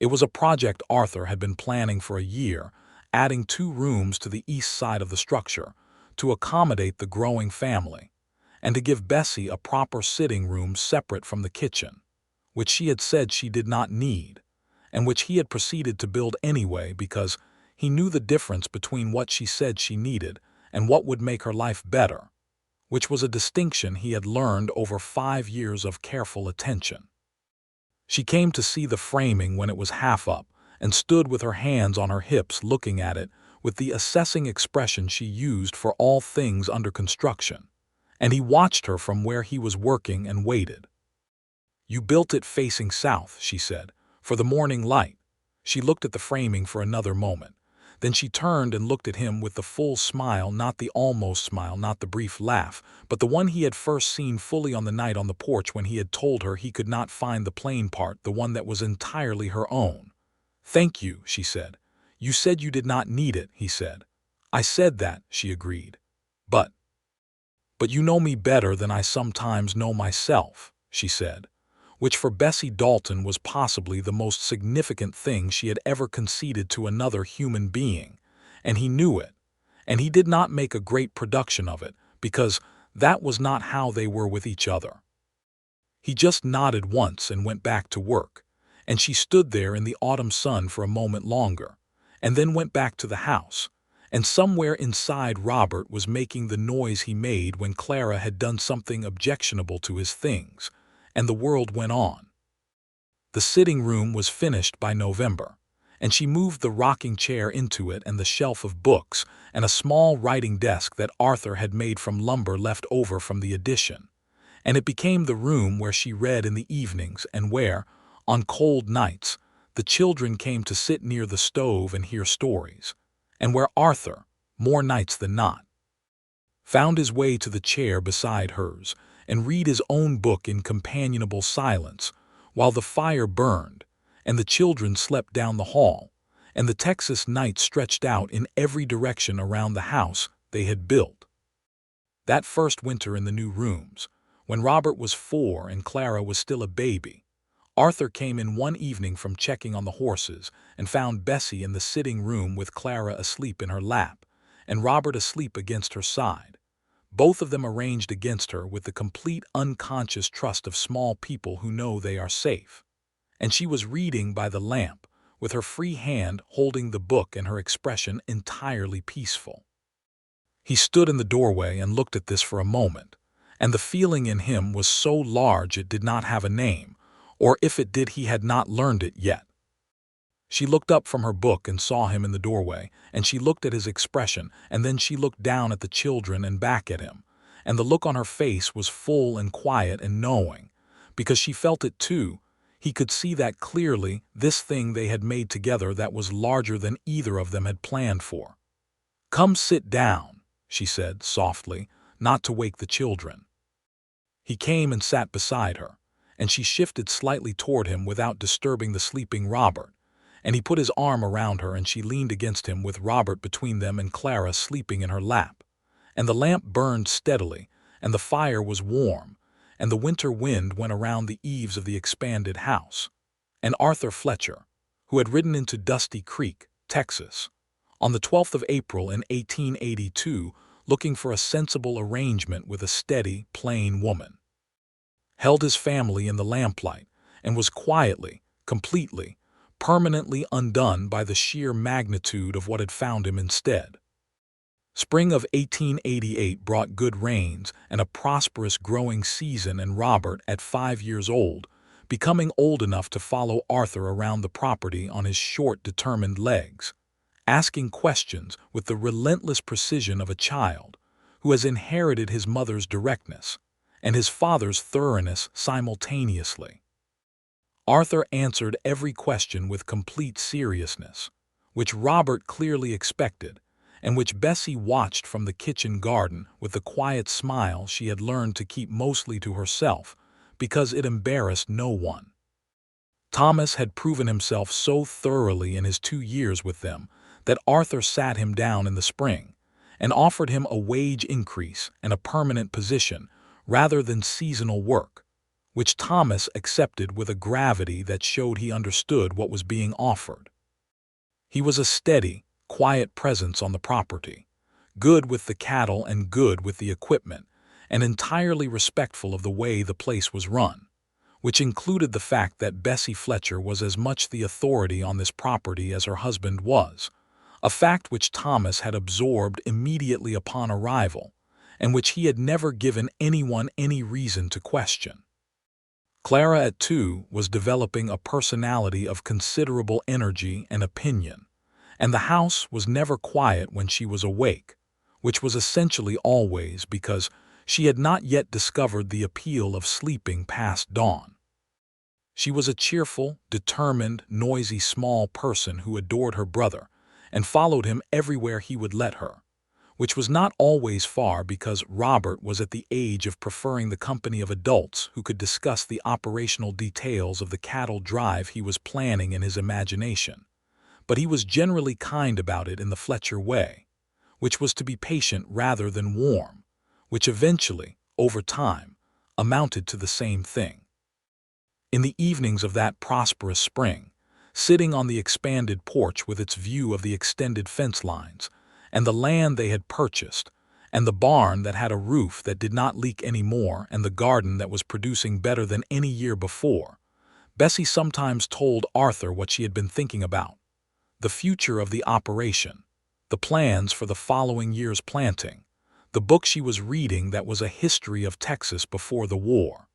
It was a project Arthur had been planning for a year, adding 2 rooms to the east side of the structure to accommodate the growing family, and to give Bessie a proper sitting room separate from the kitchen, which she had said she did not need, and which he had proceeded to build anyway because he knew the difference between what she said she needed and what would make her life better, which was a distinction he had learned over 5 years of careful attention. She came to see the framing when it was half up and stood with her hands on her hips looking at it with the assessing expression she used for all things under construction, and he watched her from where he was working and waited. "You built it facing south," she said, "for the morning light." She looked at the framing for another moment. Then she turned and looked at him with the full smile, not the almost smile, not the brief laugh, but the one he had first seen fully on the night on the porch when he had told her he could not find the plain part, the one that was entirely her own. "Thank you," she said. "You said you did not need it," he said. "I said that," she agreed. But you know me better than I sometimes know myself," she said, which for Bessie Dalton was possibly the most significant thing she had ever conceded to another human being, and he knew it, and he did not make a great production of it, because that was not how they were with each other. He just nodded once and went back to work, and she stood there in the autumn sun for a moment longer, and then went back to the house, and somewhere inside Robert was making the noise he made when Clara had done something objectionable to his things, and the world went on. The sitting room was finished by November, and she moved the rocking chair into it and the shelf of books and a small writing desk that Arthur had made from lumber left over from the addition, and it became the room where she read in the evenings and where, on cold nights, the children came to sit near the stove and hear stories, and where Arthur, more nights than not, found his way to the chair beside hers and read his own book in companionable silence while the fire burned and the children slept down the hall and the Texas night stretched out in every direction around the house they had built. That first winter in the new rooms, when Robert was 4 and Clara was still a baby, Arthur came in one evening from checking on the horses and found Bessie in the sitting room with Clara asleep in her lap and Robert asleep against her side, both of them arranged against her with the complete unconscious trust of small people who know they are safe. And she was reading by the lamp, with her free hand holding the book and her expression entirely peaceful. He stood in the doorway and looked at this for a moment, and the feeling in him was so large it did not have a name, or if it did he had not learned it yet. She looked up from her book and saw him in the doorway, and she looked at his expression, and then she looked down at the children and back at him, and the look on her face was full and quiet and knowing, because she felt it too. He could see that clearly, this thing they had made together that was larger than either of them had planned for. "Come sit down," she said softly, not to wake the children. He came and sat beside her, and she shifted slightly toward him without disturbing the sleeping Robert, and he put his arm around her and she leaned against him with Robert between them and Clara sleeping in her lap, and the lamp burned steadily, and the fire was warm, and the winter wind went around the eaves of the expanded house, and Arthur Fletcher, who had ridden into Dusty Creek, Texas, on the 12th of April in 1882, looking for a sensible arrangement with a steady, plain woman, held his family in the lamplight and was quietly, completely, permanently undone by the sheer magnitude of what had found him instead. Spring of 1888 brought good rains and a prosperous growing season, and Robert, at 5 years old, becoming old enough to follow Arthur around the property on his short, determined legs, asking questions with the relentless precision of a child who has inherited his mother's directness and his father's thoroughness simultaneously. Arthur answered every question with complete seriousness, which Robert clearly expected, and which Bessie watched from the kitchen garden with the quiet smile she had learned to keep mostly to herself because it embarrassed no one. Thomas had proven himself so thoroughly in his 2 years with them that Arthur sat him down in the spring and offered him a wage increase and a permanent position rather than seasonal work, which Thomas accepted with a gravity that showed he understood what was being offered. He was a steady, quiet presence on the property, good with the cattle and good with the equipment, and entirely respectful of the way the place was run, which included the fact that Bessie Fletcher was as much the authority on this property as her husband was, a fact which Thomas had absorbed immediately upon arrival, and which he had never given anyone any reason to question. Clara at 2 was developing a personality of considerable energy and opinion, and the house was never quiet when she was awake, which was essentially always because she had not yet discovered the appeal of sleeping past dawn. She was a cheerful, determined, noisy small person who adored her brother and followed him everywhere he would let her, which was not always far because Robert was at the age of preferring the company of adults who could discuss the operational details of the cattle drive he was planning in his imagination. But he was generally kind about it in the Fletcher way, which was to be patient rather than warm, which eventually, over time, amounted to the same thing. In the evenings of that prosperous spring, sitting on the expanded porch with its view of the extended fence lines, and the land they had purchased, and the barn that had a roof that did not leak anymore, and the garden that was producing better than any year before. Bessie sometimes told Arthur what she had been thinking about: the future of the operation, the plans for the following year's planting, the book she was reading that was a history of Texas before the war,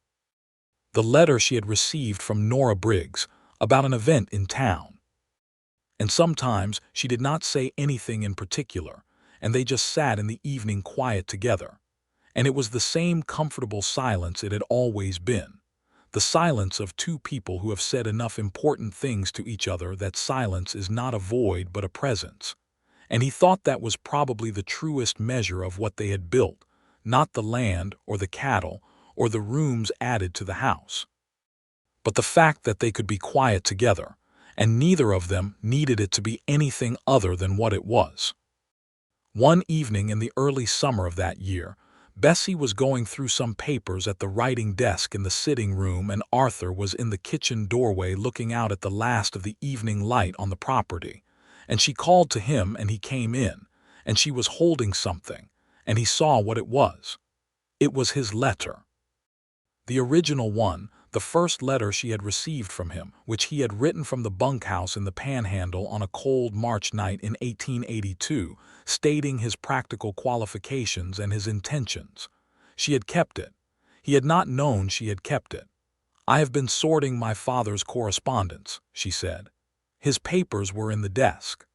the letter she had received from Nora Briggs about an event in town. And sometimes she did not say anything in particular, and they just sat in the evening quiet together. And it was the same comfortable silence it had always been. The silence of two people who have said enough important things to each other that silence is not a void but a presence. And he thought that was probably the truest measure of what they had built, not the land or the cattle or the rooms added to the house, but the fact that they could be quiet together, and neither of them needed it to be anything other than what it was. One evening in the early summer of that year, Bessie was going through some papers at the writing desk in the sitting room, and Arthur was in the kitchen doorway looking out at the last of the evening light on the property. And she called to him, and he came in, and she was holding something, and he saw what it was. It was his letter. The original one, the first letter she had received from him, which he had written from the bunkhouse in the Panhandle on a cold March night in 1882, stating his practical qualifications and his intentions. She had kept it. He had not known she had kept it. "I have been sorting my father's correspondence," she said. "His papers were in the desk.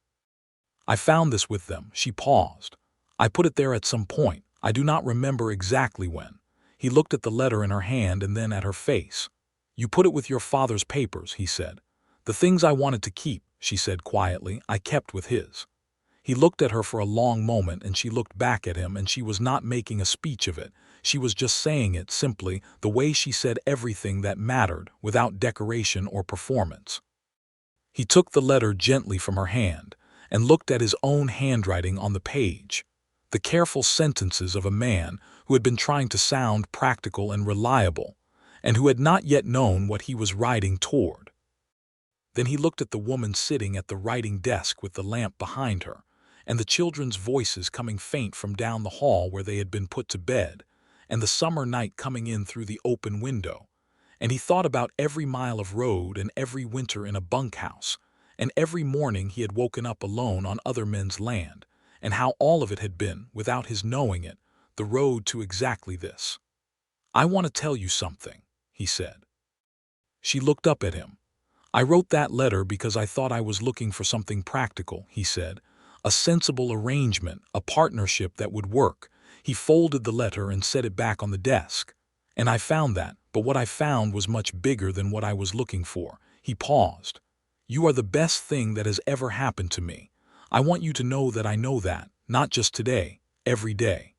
I found this with them." She paused. "I put it there at some point. I do not remember exactly when." He looked at the letter in her hand and then at her face. "You put it with your father's papers," he said. "The things I wanted to keep," she said quietly, "I kept with his." He looked at her for a long moment, and she looked back at him, and she was not making a speech of it. She was just saying it simply, the way she said everything that mattered, without decoration or performance. He took the letter gently from her hand and looked at his own handwriting on the page, the careful sentences of a man who had been trying to sound practical and reliable, and who had not yet known what he was writing toward. Then he looked at the woman sitting at the writing desk with the lamp behind her, and the children's voices coming faint from down the hall where they had been put to bed, and the summer night coming in through the open window. And he thought about every mile of road, and every winter in a bunkhouse, and every morning he had woken up alone on other men's land, and how all of it had been, without his knowing it, the road to exactly this. "I want to tell you something," he said. She looked up at him. "I wrote that letter because I thought I was looking for something practical," he said. "A sensible arrangement, a partnership that would work." He folded the letter and set it back on the desk. "And I found that, but what I found was much bigger than what I was looking for." He paused. "You are the best thing that has ever happened to me. I want you to know that I know that, not just today, every day."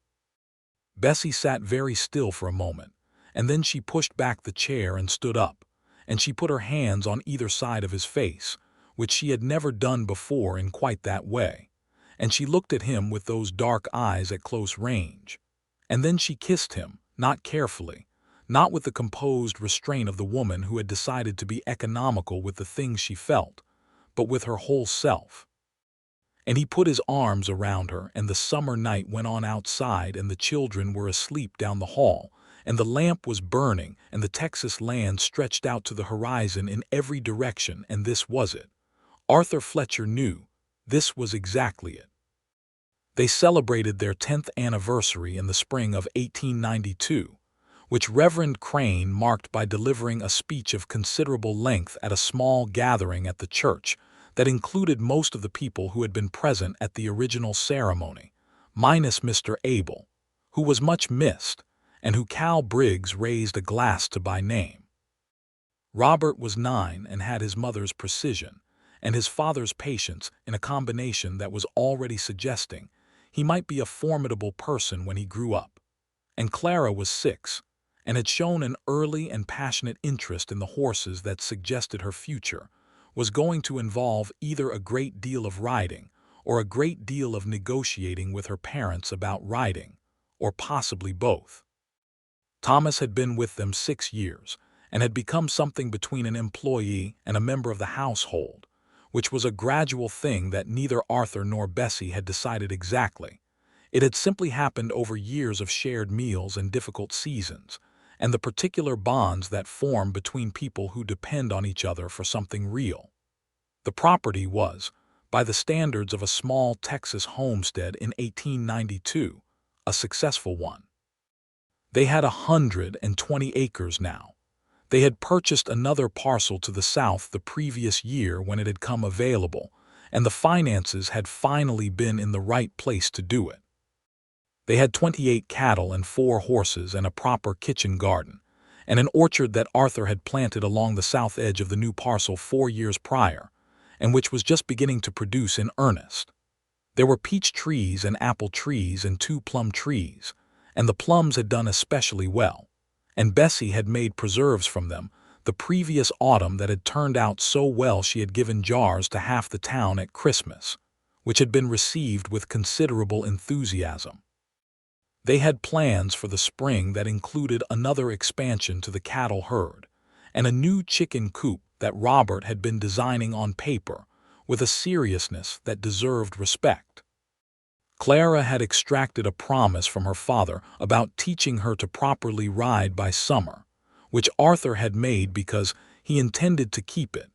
Bessie sat very still for a moment, and then she pushed back the chair and stood up, and she put her hands on either side of his face, which she had never done before in quite that way, and she looked at him with those dark eyes at close range. And then she kissed him, not carefully, not with the composed restraint of the woman who had decided to be economical with the things she felt, but with her whole self. And he put his arms around her, and the summer night went on outside, and the children were asleep down the hall, and the lamp was burning, and the Texas land stretched out to the horizon in every direction, and this was it. Arthur Fletcher knew. This was exactly it. They celebrated their 10th anniversary in the spring of 1892, which Reverend Crane marked by delivering a speech of considerable length at a small gathering at the church that included most of the people who had been present at the original ceremony, minus Mr. Abel, who was much missed, and who Cal Briggs raised a glass to by name. Robert was 9 and had his mother's precision and his father's patience in a combination that was already suggesting he might be a formidable person when he grew up. And Clara was 6 and had shown an early and passionate interest in the horses that suggested her future was going to involve either a great deal of riding or a great deal of negotiating with her parents about riding, or possibly both. Thomas had been with them 6 years, and had become something between an employee and a member of the household, which was a gradual thing that neither Arthur nor Bessie had decided exactly. It had simply happened over years of shared meals and difficult seasons, and the particular bonds that form between people who depend on each other for something real. The property was, by the standards of a small Texas homestead in 1892, a successful one. They had 120 acres now. They had purchased another parcel to the south the previous year when it had come available, and the finances had finally been in the right place to do it. They had 28 cattle and 4 horses and a proper kitchen garden, and an orchard that Arthur had planted along the south edge of the new parcel 4 years prior, and which was just beginning to produce in earnest. There were peach trees and apple trees and 2 plum trees, and the plums had done especially well, and Bessie had made preserves from them the previous autumn that had turned out so well she had given jars to half the town at Christmas, which had been received with considerable enthusiasm. They had plans for the spring that included another expansion to the cattle herd, and a new chicken coop that Robert had been designing on paper with a seriousness that deserved respect. Clara had extracted a promise from her father about teaching her to properly ride by summer, which Arthur had made because he intended to keep it,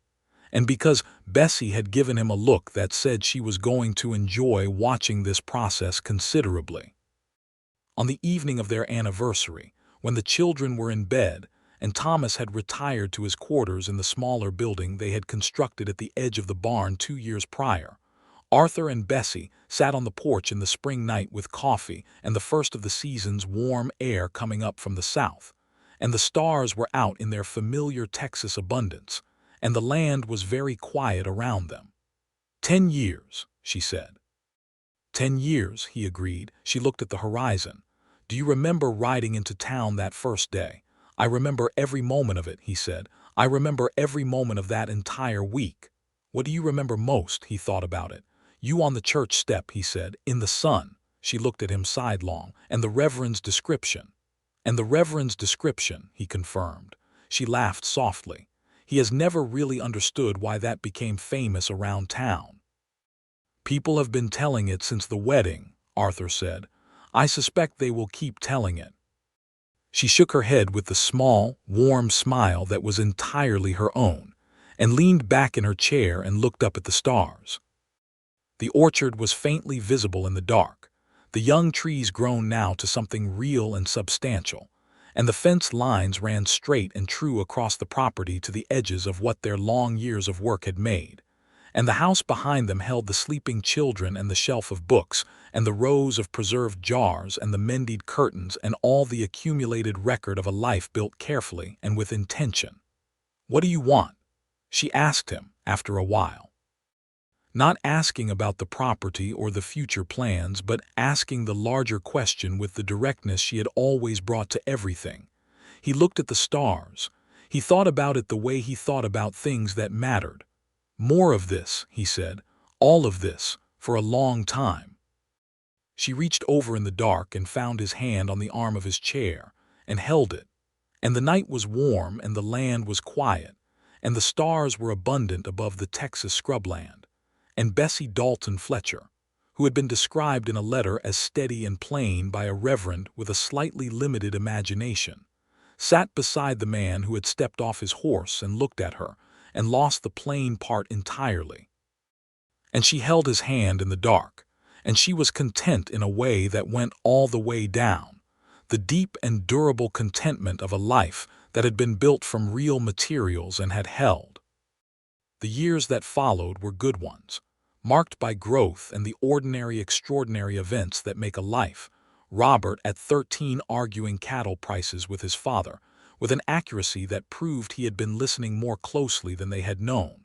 and because Bessie had given him a look that said she was going to enjoy watching this process considerably. On the evening of their anniversary, when the children were in bed and Thomas had retired to his quarters in the smaller building they had constructed at the edge of the barn 2 years prior, Arthur and Bessie sat on the porch in the spring night with coffee and the first of the season's warm air coming up from the south, and the stars were out in their familiar Texas abundance, and the land was very quiet around them. 10 years, she said. 10 years, he agreed. She looked at the horizon. Do you remember riding into town that first day? I remember every moment of it, he said. I remember every moment of that entire week. What do you remember most? He thought about it. You on the church step, he said, in the sun. She looked at him sidelong. And the Reverend's description. And the Reverend's description, he confirmed. She laughed softly. He has never really understood why that became famous around town. People have been telling it since the wedding, Arthur said. I suspect they will keep telling it. She shook her head with the small, warm smile that was entirely her own, and leaned back in her chair and looked up at the stars. The orchard was faintly visible in the dark, the young trees grown now to something real and substantial, and the fence lines ran straight and true across the property to the edges of what their long years of work had made. And the house behind them held the sleeping children and the shelf of books and the rows of preserved jars and the mended curtains and all the accumulated record of a life built carefully and with intention. What do you want? She asked him after a while. Not asking about the property or the future plans, but asking the larger question with the directness she had always brought to everything. He looked at the stars. He thought about it the way he thought about things that mattered. More of this, he said, all of this, for a long time. She reached over in the dark and found his hand on the arm of his chair, and held it. And the night was warm and the land was quiet, and the stars were abundant above the Texas scrubland. And Bessie Dalton Fletcher, who had been described in a letter as steady and plain by a reverend with a slightly limited imagination, sat beside the man who had stepped off his horse and looked at her, and lost the plain part entirely. And she held his hand in the dark, and she was content in a way that went all the way down, the deep and durable contentment of a life that had been built from real materials and had held. The years that followed were good ones, marked by growth and the ordinary extraordinary events that make a life. Robert at 13 arguing cattle prices with his father, with an accuracy that proved he had been listening more closely than they had known.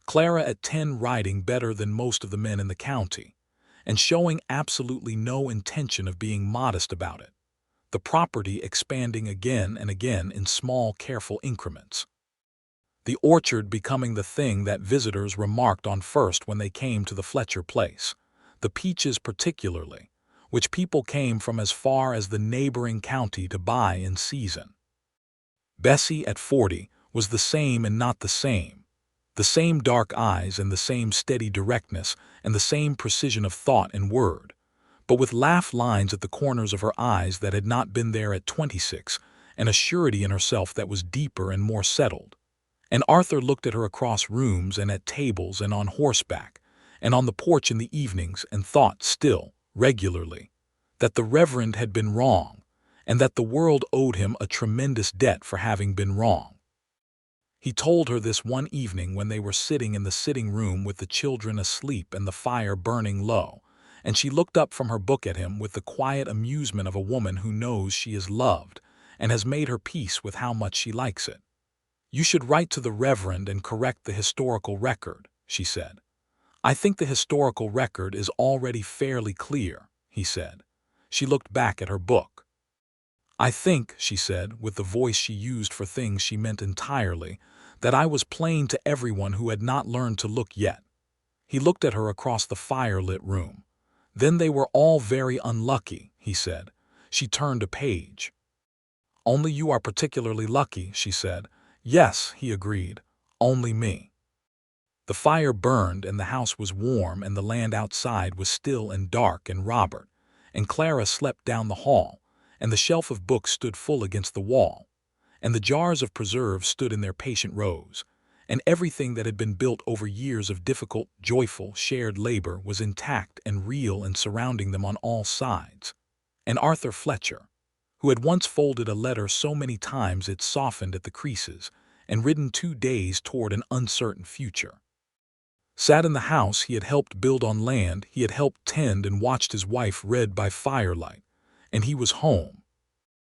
Clara at 10 riding better than most of the men in the county, and showing absolutely no intention of being modest about it. The property expanding again and again in small, careful increments. The orchard becoming the thing that visitors remarked on first when they came to the Fletcher place, the peaches particularly, which people came from as far as the neighboring county to buy in season. Bessie, at 40, was the same and not the same. The same dark eyes and the same steady directness and the same precision of thought and word, but with laugh lines at the corners of her eyes that had not been there at 26, and a surety in herself that was deeper and more settled. And Arthur looked at her across rooms and at tables and on horseback, and on the porch in the evenings, and thought still, regularly, that the Reverend had been wrong, and that the world owed him a tremendous debt for having been wrong. He told her this one evening when they were sitting in the sitting room with the children asleep and the fire burning low, and she looked up from her book at him with the quiet amusement of a woman who knows she is loved and has made her peace with how much she likes it. "You should write to the Reverend and correct the historical record," she said. "I think the historical record is already fairly clear," he said. She looked back at her book. "I think," she said, with the voice she used for things she meant entirely, "that I was plain to everyone who had not learned to look yet." He looked at her across the fire-lit room. "Then they were all very unlucky," he said. She turned a page. "Only you are particularly lucky," she said. "Yes," he agreed, "only me." The fire burned and the house was warm and the land outside was still and dark, and Robert and Clara slept down the hall, and the shelf of books stood full against the wall, and the jars of preserves stood in their patient rows, and everything that had been built over years of difficult, joyful, shared labor was intact and real and surrounding them on all sides. And Arthur Fletcher, who had once folded a letter so many times it softened at the creases, and ridden 2 days toward an uncertain future, sat in the house he had helped build on land he had helped tend and watched his wife read by firelight, and he was home.